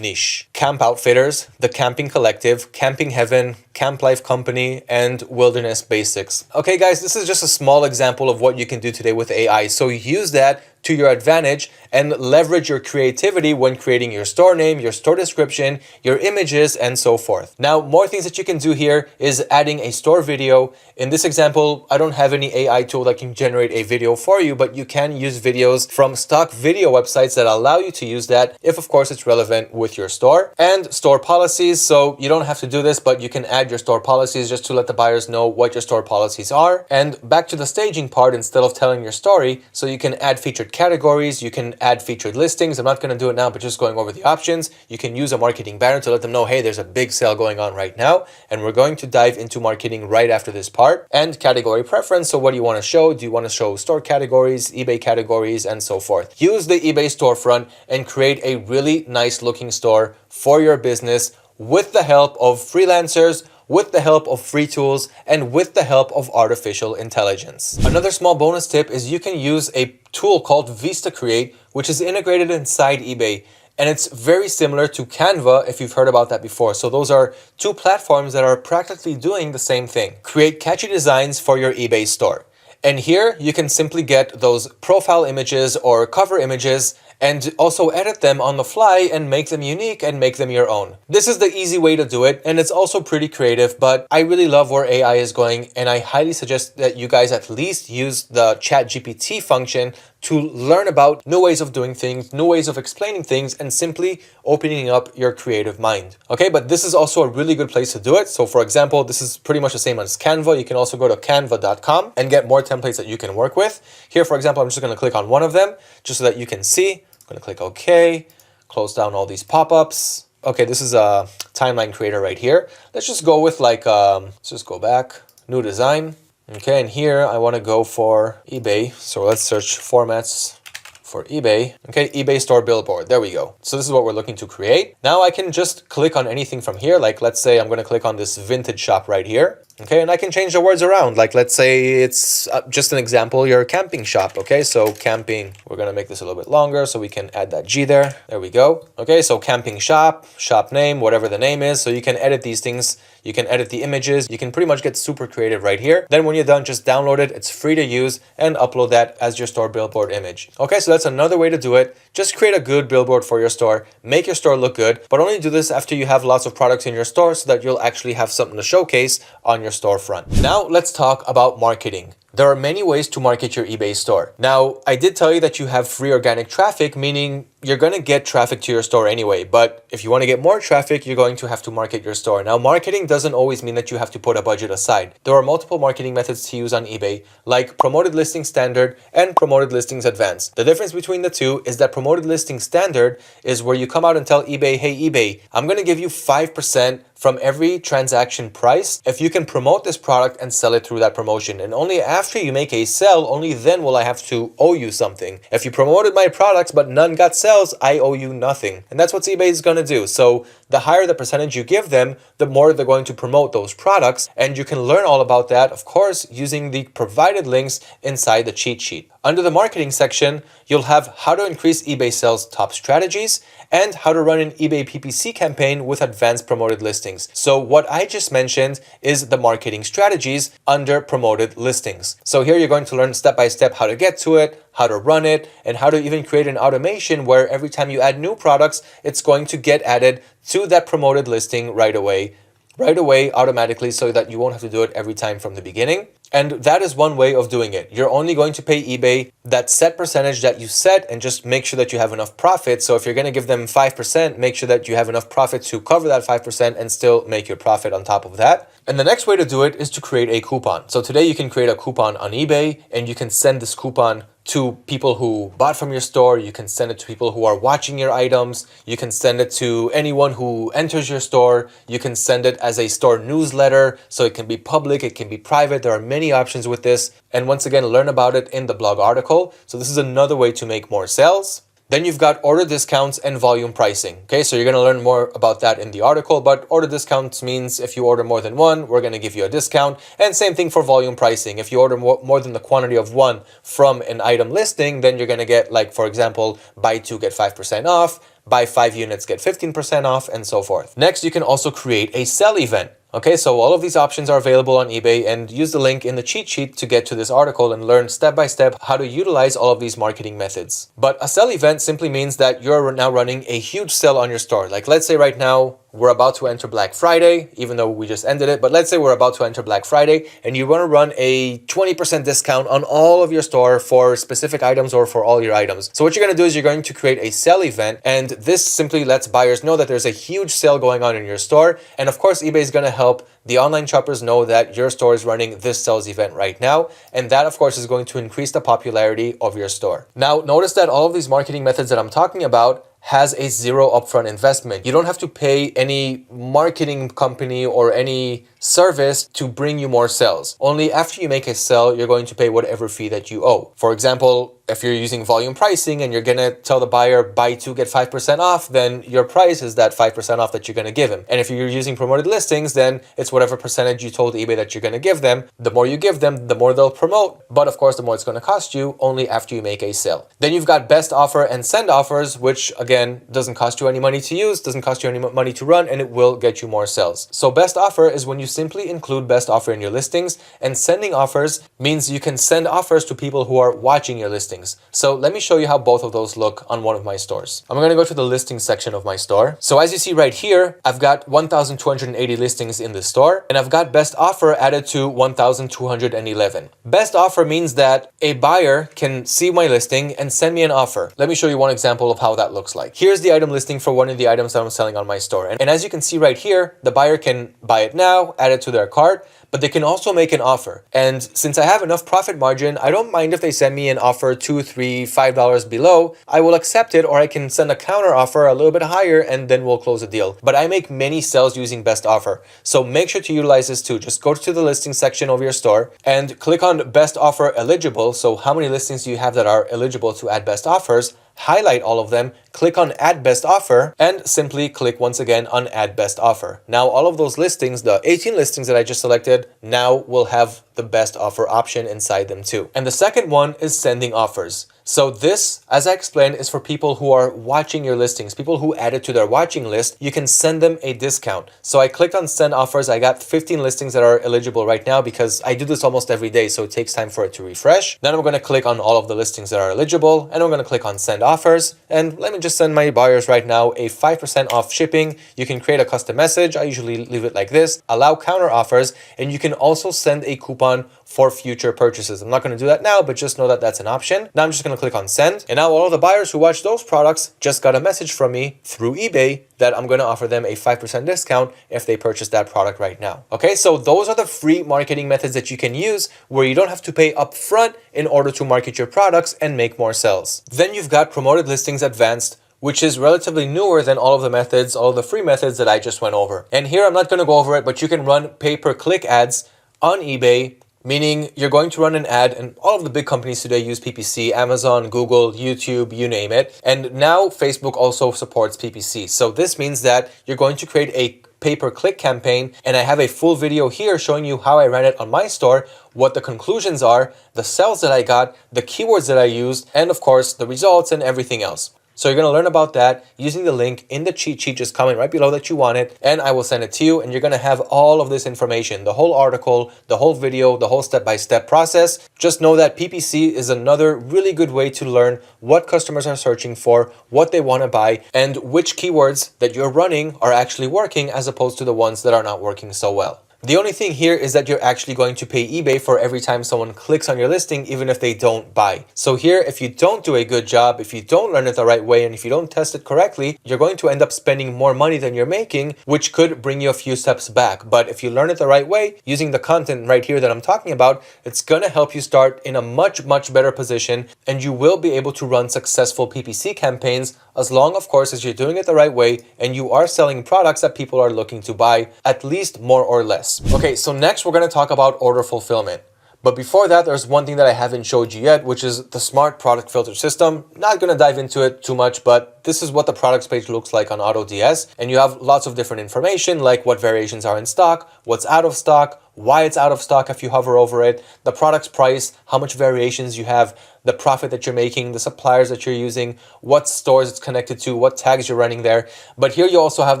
niche. Camp Outfitters, The Camping Collective, Camping Heaven, Camp Life Company, and Wilderness Basics. Okay guys, this is just a small example of what you can do today with AI. So use that to your advantage and leverage your creativity when creating your store name, your store description, your images, and so forth. Now, more things that you can do here is adding a store video. In this example, I don't have any AI tool that can generate a video for you, but you can use videos from stock video websites that allow you to use that if, of course, it's relevant with your store. And store policies, so you don't have to do this, but you can add your store policies just to let the buyers know what your store policies are. And back to the staging part, instead of telling your story, so you can add featured categories, you can add featured listings. I'm not going to do it now, but just going over the options. You can use a marketing banner to let them know, hey, there's a big sale going on right now. And we're going to dive into marketing right after this part. And category preference. So what do you want to show? Do you want to show store categories, eBay categories, and so forth? Use the eBay storefront and create a really nice looking store for your business with the help of freelancers, with the help of free tools, and with the help of artificial intelligence. Another small bonus tip is you can use a tool called VistaCreate, which is integrated inside eBay. And it's very similar to Canva if you've heard about that before. So those are two platforms that are practically doing the same thing. Create catchy designs for your eBay store. And here you can simply get those profile images or cover images and also edit them on the fly and make them unique and make them your own. This is the easy way to do it, and it's also pretty creative, but I really love where AI is going, and I highly suggest that you guys at least use the ChatGPT function to learn about new ways of doing things, new ways of explaining things, and simply opening up your creative mind. Okay, but this is also a really good place to do it. So for example, this is pretty much the same as Canva. You can also go to canva.com and get more templates that you can work with. Here, for example, I'm just going to click on one of them just so that you can see. I'm going to click OK, close down all these pop-ups. Okay, this is a timeline creator right here. Let's just go with let's just go back, new design. Okay, and here I want to go for eBay. So let's search formats for eBay. Okay, eBay store billboard. There we go. So this is what we're looking to create. Now I can just click on anything from here. Like let's say I'm going to click on this vintage shop right here. Okay, and I can change the words around. Like let's say it's just an example, your camping shop. Okay, so camping, we're going to make this a little bit longer so we can add that G there. There we go. Okay, so camping shop, shop name, whatever the name is. So you can edit these things. You can edit the images. You can pretty much get super creative right here. Then when you're done, just download it. It's free to use and upload that as your store billboard image. Okay, so that's another way to do it. Just create a good billboard for your store. Make your store look good, but only do this after you have lots of products in your store so that you'll actually have something to showcase on your storefront. Now let's talk about marketing. There are many ways to market your eBay store. Now, I did tell you that you have free organic traffic, meaning you're going to get traffic to your store anyway. But if you want to get more traffic, you're going to have to market your store. Now, marketing doesn't always mean that you have to put a budget aside. There are multiple marketing methods to use on eBay, like Promoted Listing Standard and Promoted Listings Advanced. The difference between the two is that Promoted Listing Standard is where you come out and tell eBay, hey, eBay, I'm going to give you 5% from every transaction price if you can promote this product and sell it through that promotion. And only after you make a sale, only then will I have to owe you something. If you promoted my products but none got sales, I owe you nothing. And that's what eBay is going to do. So the higher the percentage you give them, the more they're going to promote those products. And you can learn all about that, of course, using the provided links inside the cheat sheet. Under the marketing section, you'll have how to increase eBay sales top strategies and how to run an eBay PPC campaign with advanced promoted listings. So what I just mentioned is the marketing strategies under promoted listings. So here you're going to learn step by step how to get to it, how to run it, and how to even create an automation where every time you add new products, it's going to get added to that promoted listing right away right away automatically so that you won't have to do it every time from the beginning. And that is one way of doing it. You're only going to pay eBay that set percentage that you set and just make sure that you have enough profit. So if you're going to give them 5%, make sure that you have enough profit to cover that 5% and still make your profit on top of that. And the next way to do it is to create a coupon. So today you can create a coupon on eBay and you can send this coupon to people who bought from your store. You can send it to people who are watching your items. You can send it to anyone who enters your store. You can send it as a store newsletter. So it can be public, it can be private. There are many options with this. And once again, learn about it in the blog article. So this is another way to make more sales. Then you've got order discounts and volume pricing. Okay, so you're going to learn more about that in the article, but order discounts means if you order more than one, we're going to give you a discount. And same thing for volume pricing. If you order more than the quantity of one from an item listing, then you're going to get, like, for example, buy 2, get 5% off, buy 5 units, get 15% off, and so forth. Next, you can also create a sell event. Okay, so all of these options are available on eBay, and use the link in the cheat sheet to get to this article and learn step by step how to utilize all of these marketing methods. But a sell event simply means that you're now running a huge sale on your store. Like, let's say right now we're about to enter Black Friday, even though we just ended it, but let's say we're about to enter Black Friday and you want to run a 20% discount on all of your store for specific items or for all your items. So what you're going to do is you're going to create a sell event, and this simply lets buyers know that there's a huge sale going on in your store. And of course, eBay is going to help the online shoppers know that your store is running this sales event right now. And that, of course, is going to increase the popularity of your store. Now, notice that all of these marketing methods that I'm talking about has a zero upfront investment. You don't have to pay any marketing company or any service to bring you more sales. Only after you make a sale, you're going to pay whatever fee that you owe. For example, if you're using volume pricing and you're gonna tell the buyer buy 2, get 5% off, then your price is that 5% off that you're gonna give him. And if you're using promoted listings, then it's whatever percentage you told eBay that you're gonna give them. The more you give them, the more they'll promote. But of course, the more it's gonna cost you only after you make a sale. Then you've got best offer and send offers, which again, doesn't cost you any money to use, doesn't cost you any money to run, and it will get you more sales. So best offer is when you simply include best offer in your listings, and sending offers means you can send offers to people who are watching your listings. So let me show you how both of those look on one of my stores. I'm going to go to the listings section of my store. So as you see right here, I've got 1,280 listings in the store, and I've got best offer added to 1,211. Best offer means that a buyer can see my listing and send me an offer. Let me show you one example of how that looks like. Here's the item listing for one of the items that I'm selling on my store. And as you can see right here, the buyer can buy it now, add it to their cart, but they can also make an offer. And since I have enough profit margin, I don't mind if they send me an offer $2, $3, $5 below. I will accept it, or I can send a counter offer a little bit higher and then we'll close the deal. But I make many sales using best offer. So make sure to utilize this too. Just go to the listing section of your store and click on best offer eligible. So how many listings do you have that are eligible to add best offers? Highlight all of them, click on add best offer, and simply click once again on add best offer. Now all of those listings, the 18 listings that I just selected, now will have the best offer option inside them too. And the second one is sending offers. So this, as I explained, is for people who are watching your listings, people who add it to their watching list. You can send them a discount. So I clicked on send offers. I got 15 listings that are eligible right now because I do this almost every day, so it takes time for it to refresh. Then I'm going to click on all of the listings that are eligible, and I'm going to click on send offers. And let me just send my buyers right now a 5% off shipping. You can create a custom message. I usually leave it like this, allow counter offers, and you can also send a coupon for future purchases. I'm not going to do that now, but just know that that's an option. Now I'm just going to click on send, and now all of the buyers who watch those products just got a message from me through eBay that I'm going to offer them a 5% discount if they purchase that product right now. Okay, so those are the free marketing methods that you can use where you don't have to pay upfront in order to market your products and make more sales. Then you've got promoted listings advanced, which is relatively newer than all of the methods, all of the free methods that I just went over. And here I'm not going to go over it, but you can run pay-per-click ads on eBay, meaning you're going to run an ad, and all of the big companies today use PPC, Amazon, Google, YouTube, you name it. And now Facebook also supports PPC. So this means that you're going to create a pay-per-click campaign, and I have a full video here showing you how I ran it on my store, what the conclusions are, the sales that I got, the keywords that I used, and of course the results and everything else. So you're going to learn about that using the link in the cheat sheet. Just comment right below that you want it, and I will send it to you, and you're going to have all of this information, the whole article, the whole video, the whole step-by-step process. Just know that PPC is another really good way to learn what customers are searching for, what they want to buy, and which keywords that you're running are actually working as opposed to the ones that are not working so well. The only thing here is that you're actually going to pay eBay for every time someone clicks on your listing, even if they don't buy. So here, if you don't do a good job, if you don't learn it the right way, and if you don't test it correctly, you're going to end up spending more money than you're making, which could bring you a few steps back. But if you learn it the right way, using the content right here that I'm talking about, it's gonna help you start in a much, much better position, and you will be able to run successful PPC campaigns as long, of course, as you're doing it the right way and you are selling products that people are looking to buy, at least more or less. Okay, so next we're going to talk about order fulfillment. But before that, there's one thing that I haven't showed you yet, which is the smart product filter system. Not going to dive into it too much, but this is what the products page looks like on AutoDS. And you have lots of different information, like what variations are in stock, what's out of stock, why it's out of stock if you hover over it, the product's price, how much variations you have, the profit that you're making, the suppliers that you're using, what stores it's connected to, what tags you're running there. But here you also have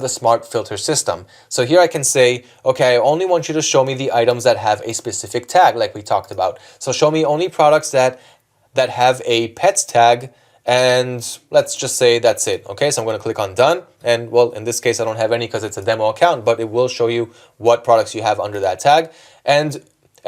the smart filter system. So here I can say, okay, I only want you to show me the items that have a specific tag, like we talked about. So show me only products that have a pets tag, and let's just say that's it. Okay, so I'm going to click on done, and well, in this case I don't have any because it's a demo account, but it will show you what products you have under that tag, and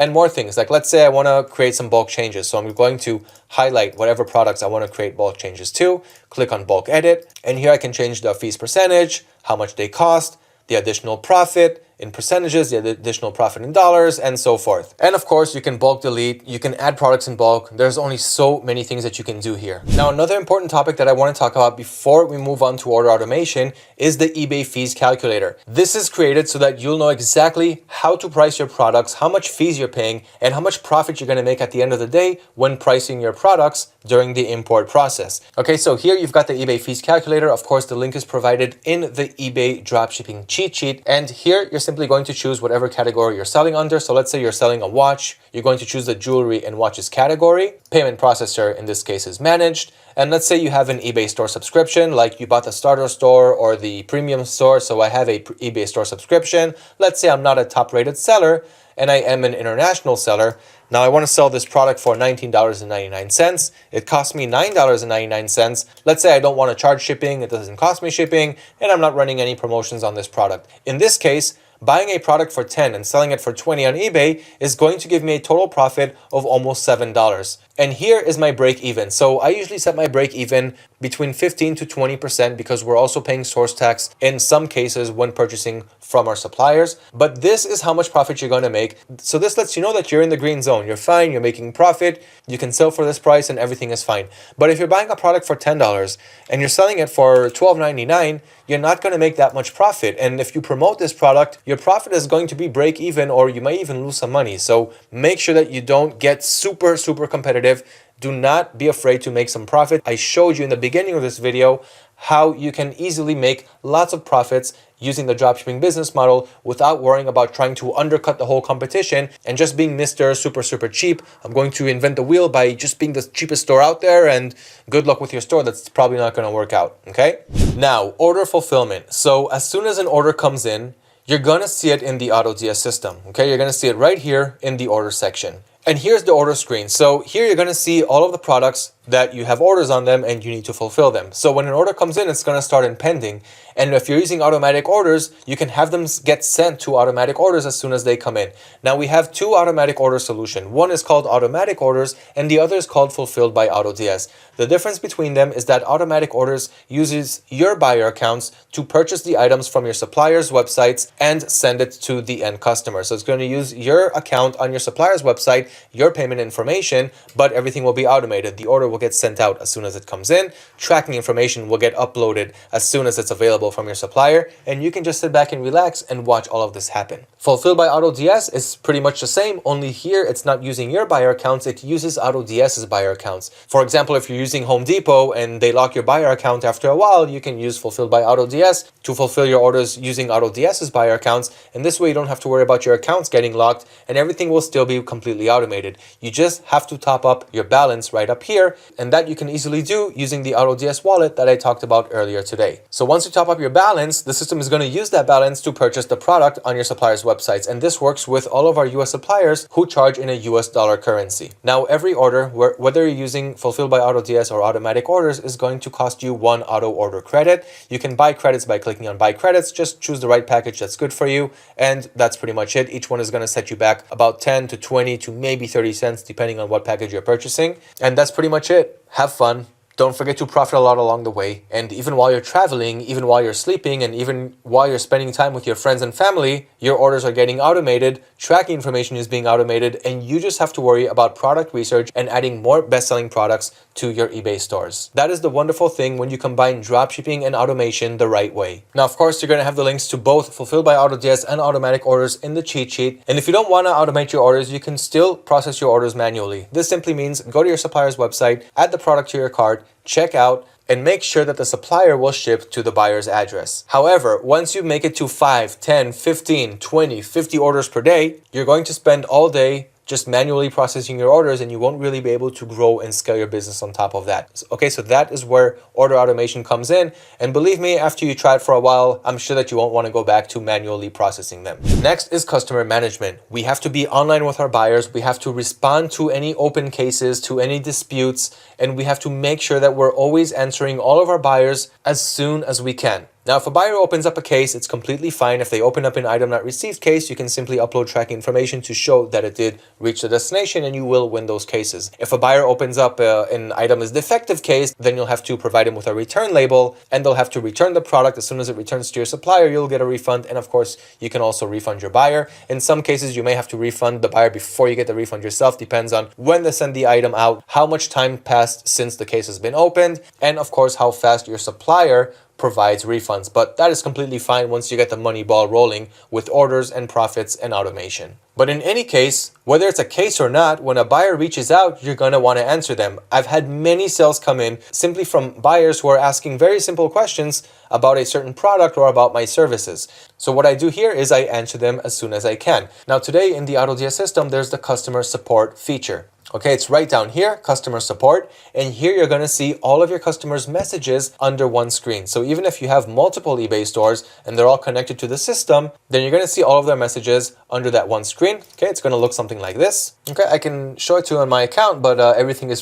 more things. Like let's say I want to create some bulk changes, so I'm going to highlight whatever products I want to create bulk changes to, click on bulk edit, and here I can change the fees percentage, how much they cost, the additional profit in percentages, the additional profit in dollars, and so forth. And of course, you can bulk delete, you can add products in bulk. There's only so many things that you can do here. Now, another important topic that I want to talk about before we move on to order automation is the eBay fees calculator. This is created so that you'll know exactly how to price your products, how much fees you're paying, and how much profit you're going to make at the end of the day when pricing your products during the import process. Okay, so here you've got the eBay fees calculator. Of course, the link is provided in the eBay dropshipping cheat sheet. And here you're simply going to choose whatever category you're selling under. So let's say you're selling a watch. You're going to choose the jewelry and watches category. Payment processor in this case is managed. And let's say you have an eBay store subscription, like you bought the starter store or the premium store. So I have a eBay store subscription. Let's say I'm not a top rated seller and I am an international seller. Now I want to sell this product for $19.99. It costs me $9.99. Let's say I don't want to charge shipping, it doesn't cost me shipping, and I'm not running any promotions on this product. In this case, buying a product for $10 and selling it for $20 on eBay is going to give me a total profit of almost $7. And here is my break even. So I usually set my break even between 15 to 20% because we're also paying source tax in some cases when purchasing from our suppliers. But this is how much profit you're going to make. So this lets you know that you're in the green zone. You're fine, you're making profit, you can sell for this price and everything is fine. But if you're buying a product for $10 and you're selling it for $12.99, you're not going to make that much profit. And if you promote this product, your profit is going to be break even, or you may even lose some money. So make sure that you don't get super competitive. Do not be afraid to make some profit. I showed you in the beginning of this video how you can easily make lots of profits using the dropshipping business model without worrying about trying to undercut the whole competition and just being Mr. super cheap. I'm going to invent the wheel by just being the cheapest store out there, and good luck with your store. That's probably not going to work out, okay? Now, order fulfillment. So as soon as an order comes in, you're going to see it in the AutoDS system, okay? You're going to see it right here in the order section. And here's the order screen. So here you're going to see all of the products that you have orders on them and you need to fulfill them. So when an order comes in, it's going to start in pending. And if you're using automatic orders, you can have them get sent to automatic orders as soon as they come in. Now we have two automatic order solutions. One is called automatic orders and the other is called fulfilled by AutoDS. The difference between them is that automatic orders uses your buyer accounts to purchase the items from your supplier's websites and send it to the end customer. So it's going to use your account on your supplier's website, your payment information, but everything will be automated. The order will get sent out as soon as it comes in. Tracking information will get uploaded as soon as it's available from your supplier, and you can just sit back and relax and watch all of this happen. Fulfilled by AutoDS is pretty much the same, only here it's not using your buyer accounts, it uses AutoDS's buyer accounts. For example, if you're using Home Depot and they lock your buyer account after a while, you can use Fulfilled by AutoDS to fulfill your orders using AutoDS's buyer accounts, and this way you don't have to worry about your accounts getting locked and everything will still be completely automated. You just have to top up your balance right up here And that you can easily do using the AutoDS wallet that I talked about earlier today. So once you top up your balance, the system is going to use that balance to purchase the product on your supplier's websites. And this works with all of our US suppliers who charge in a US dollar currency. Now, every order, whether you're using Fulfilled by AutoDS or automatic orders, is going to cost you 1 auto order credit. You can buy credits by clicking on buy credits. Just choose the right package that's good for you. And that's pretty much it. Each one is going to set you back about 10 to 20 to maybe 30 cents, depending on what package you're purchasing. And that's pretty much it. Have fun. Don't forget to profit a lot along the way. And even while you're traveling, even while you're sleeping, and even while you're spending time with your friends and family, your orders are getting automated, tracking information is being automated, and you just have to worry about product research and adding more best-selling products to your eBay stores. That is the wonderful thing when you combine dropshipping and automation the right way. Now, of course, you're going to have the links to both Fulfilled by AutoDS and automatic orders in the cheat sheet. And if you don't want to automate your orders, you can still process your orders manually. This simply means go to your supplier's website, add the product to your cart, check out, and make sure that the supplier will ship to the buyer's address. However, once you make it to 5, 10, 15, 20, 50 orders per day, you're going to spend all day just manually processing your orders, and you won't really be able to grow and scale your business on top of that. Okay, so that is where order automation comes in. And believe me, after you try it for a while, I'm sure that you won't want to go back to manually processing them. Next is customer management. We have to be online with our buyers. We have to respond to any open cases, to any disputes, and we have to make sure that we're always answering all of our buyers as soon as we can. Now, if a buyer opens up a case, it's completely fine. If they open up an item not received case, you can simply upload tracking information to show that it did reach the destination, and you will win those cases. If a buyer opens up an item is defective case, then you'll have to provide them with a return label, and they'll have to return the product. As soon as it returns to your supplier, you'll get a refund. And of course, you can also refund your buyer. In some cases, you may have to refund the buyer before you get the refund yourself. Depends on when they send the item out, how much time passed since the case has been opened, and of course, how fast your supplier provides refunds. But that is completely fine once you get the money ball rolling with orders and profits and automation. But in any case, whether it's a case or not, when a buyer reaches out, you're going to want to answer them. I've had many sales come in simply from buyers who are asking very simple questions about a certain product or about my services. So what I do here is I answer them as soon as I can. Now today in the AutoDS system, there's the customer support feature. Okay, it's right down here, customer support, and here you're going to see all of your customers' messages under one screen. So even if you have multiple eBay stores and they're all connected to the system, then you're going to see all of their messages under that one screen. Okay, it's going to look something like this. Okay, I can show it to you on my account, but everything is,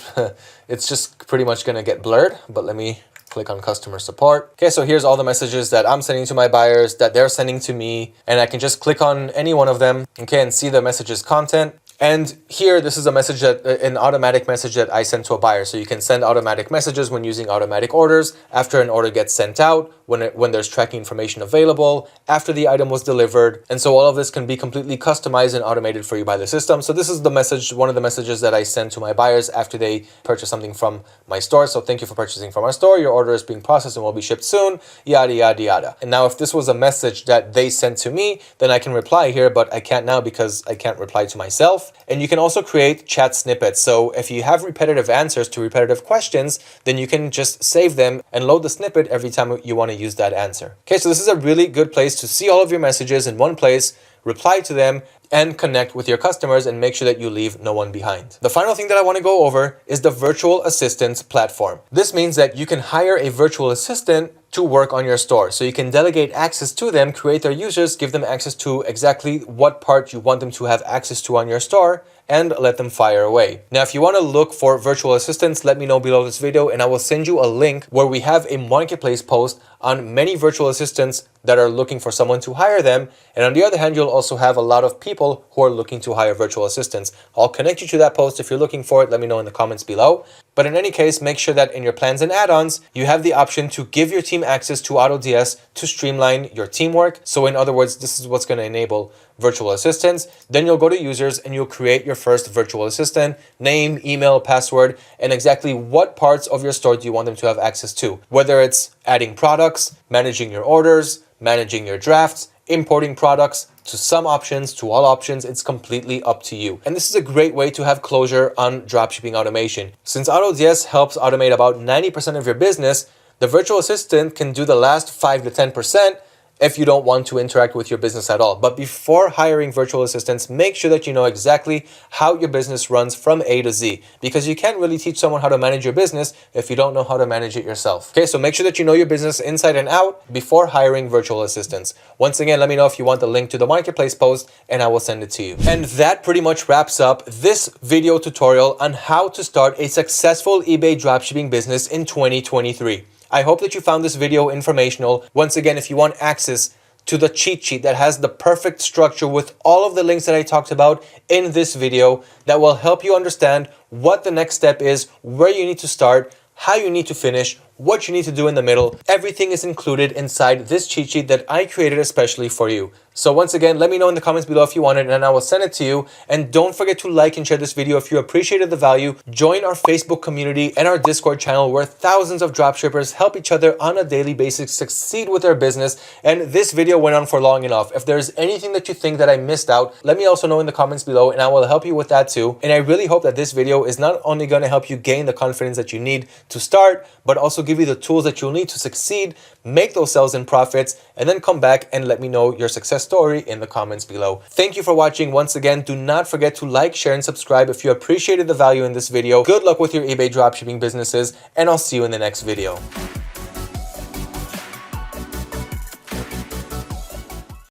it's just pretty much going to get blurred. But let me click on customer support. Okay, so here's all the messages that I'm sending to my buyers, that they're sending to me, and I can just click on any one of them, okay, and see the messages content. And here, this is a message that an automatic message that I send to a buyer. So you can send automatic messages when using automatic orders, after an order gets sent out, when there's tracking information available, after the item was delivered. And so all of this can be completely customized and automated for you by the system. So this is the message, one of the messages that I send to my buyers after they purchase something from my store. So thank you for purchasing from our store. Your order is being processed and will be shipped soon, yada, yada, yada. And now if this was a message that they sent to me, then I can reply here, but I can't now because I can't reply to myself. And you can also create chat snippets. So if you have repetitive answers to repetitive questions, then you can just save them and load the snippet every time you want to use that answer. Okay, so this is a really good place to see all of your messages in one place, reply to them, and connect with your customers and make sure that you leave no one behind. The final thing that I want to go over is the virtual assistants platform. This means that you can hire a virtual assistant to work on your store. So you can delegate access to them, create their users, give them access to exactly what part you want them to have access to on your store, and let them fire away. Now, if you want to look for virtual assistants, let me know below this video and I will send you a link where we have a marketplace post on many virtual assistants that are looking for someone to hire them. And on the other hand, you'll also have a lot of people who are looking to hire virtual assistants. I'll connect you to that post. If you're looking for it, let me know in the comments below. But in any case, make sure that in your plans and add-ons, you have the option to give your team access to AutoDS to streamline your teamwork. So in other words, this is what's going to enable virtual assistants. Then you'll go to users and you'll create your first virtual assistant, name, email, password, and exactly what parts of your store do you want them to have access to. Whether it's adding products, managing your orders, managing your drafts, importing products, to some options, to all options, it's completely up to you. And this is a great way to have closure on dropshipping automation. Since AutoDS helps automate about 90% of your business, the virtual assistant can do the last 5 to 10%, if you don't want to interact with your business at all. But before hiring virtual assistants, make sure that you know exactly how your business runs from A to Z, because you can't really teach someone how to manage your business if you don't know how to manage it yourself. Okay, so make sure that you know your business inside and out before hiring virtual assistants. Once again, let me know if you want the link to the marketplace post and I will send it to you. And that pretty much wraps up this video tutorial on how to start a successful eBay dropshipping business in 2023. I hope that you found this video informational. Once again, if you want access to the cheat sheet that has the perfect structure with all of the links that I talked about in this video that will help you understand what the next step is, where you need to start, how you need to finish, what you need to do in the middle, everything is included inside this cheat sheet that I created especially for you. So once again, let me know in the comments below if you want it and I will send it to you. And don't forget to like and share this video if you appreciated the value. Join our Facebook community and our Discord channel where thousands of dropshippers help each other on a daily basis succeed with their business. And this video went on for long enough. If there's anything that you think that I missed out, let me also know in the comments below and I will help you with that too. And I really hope that this video is not only going to help you gain the confidence that you need to start, but also give you the tools that you'll need to succeed, make those sales and profits, and then come back and let me know your success story in the comments below. Thank you for watching. Once again, do not forget to like, share, and subscribe if you appreciated the value in this video. Good luck with your eBay dropshipping businesses, and I'll see you in the next video.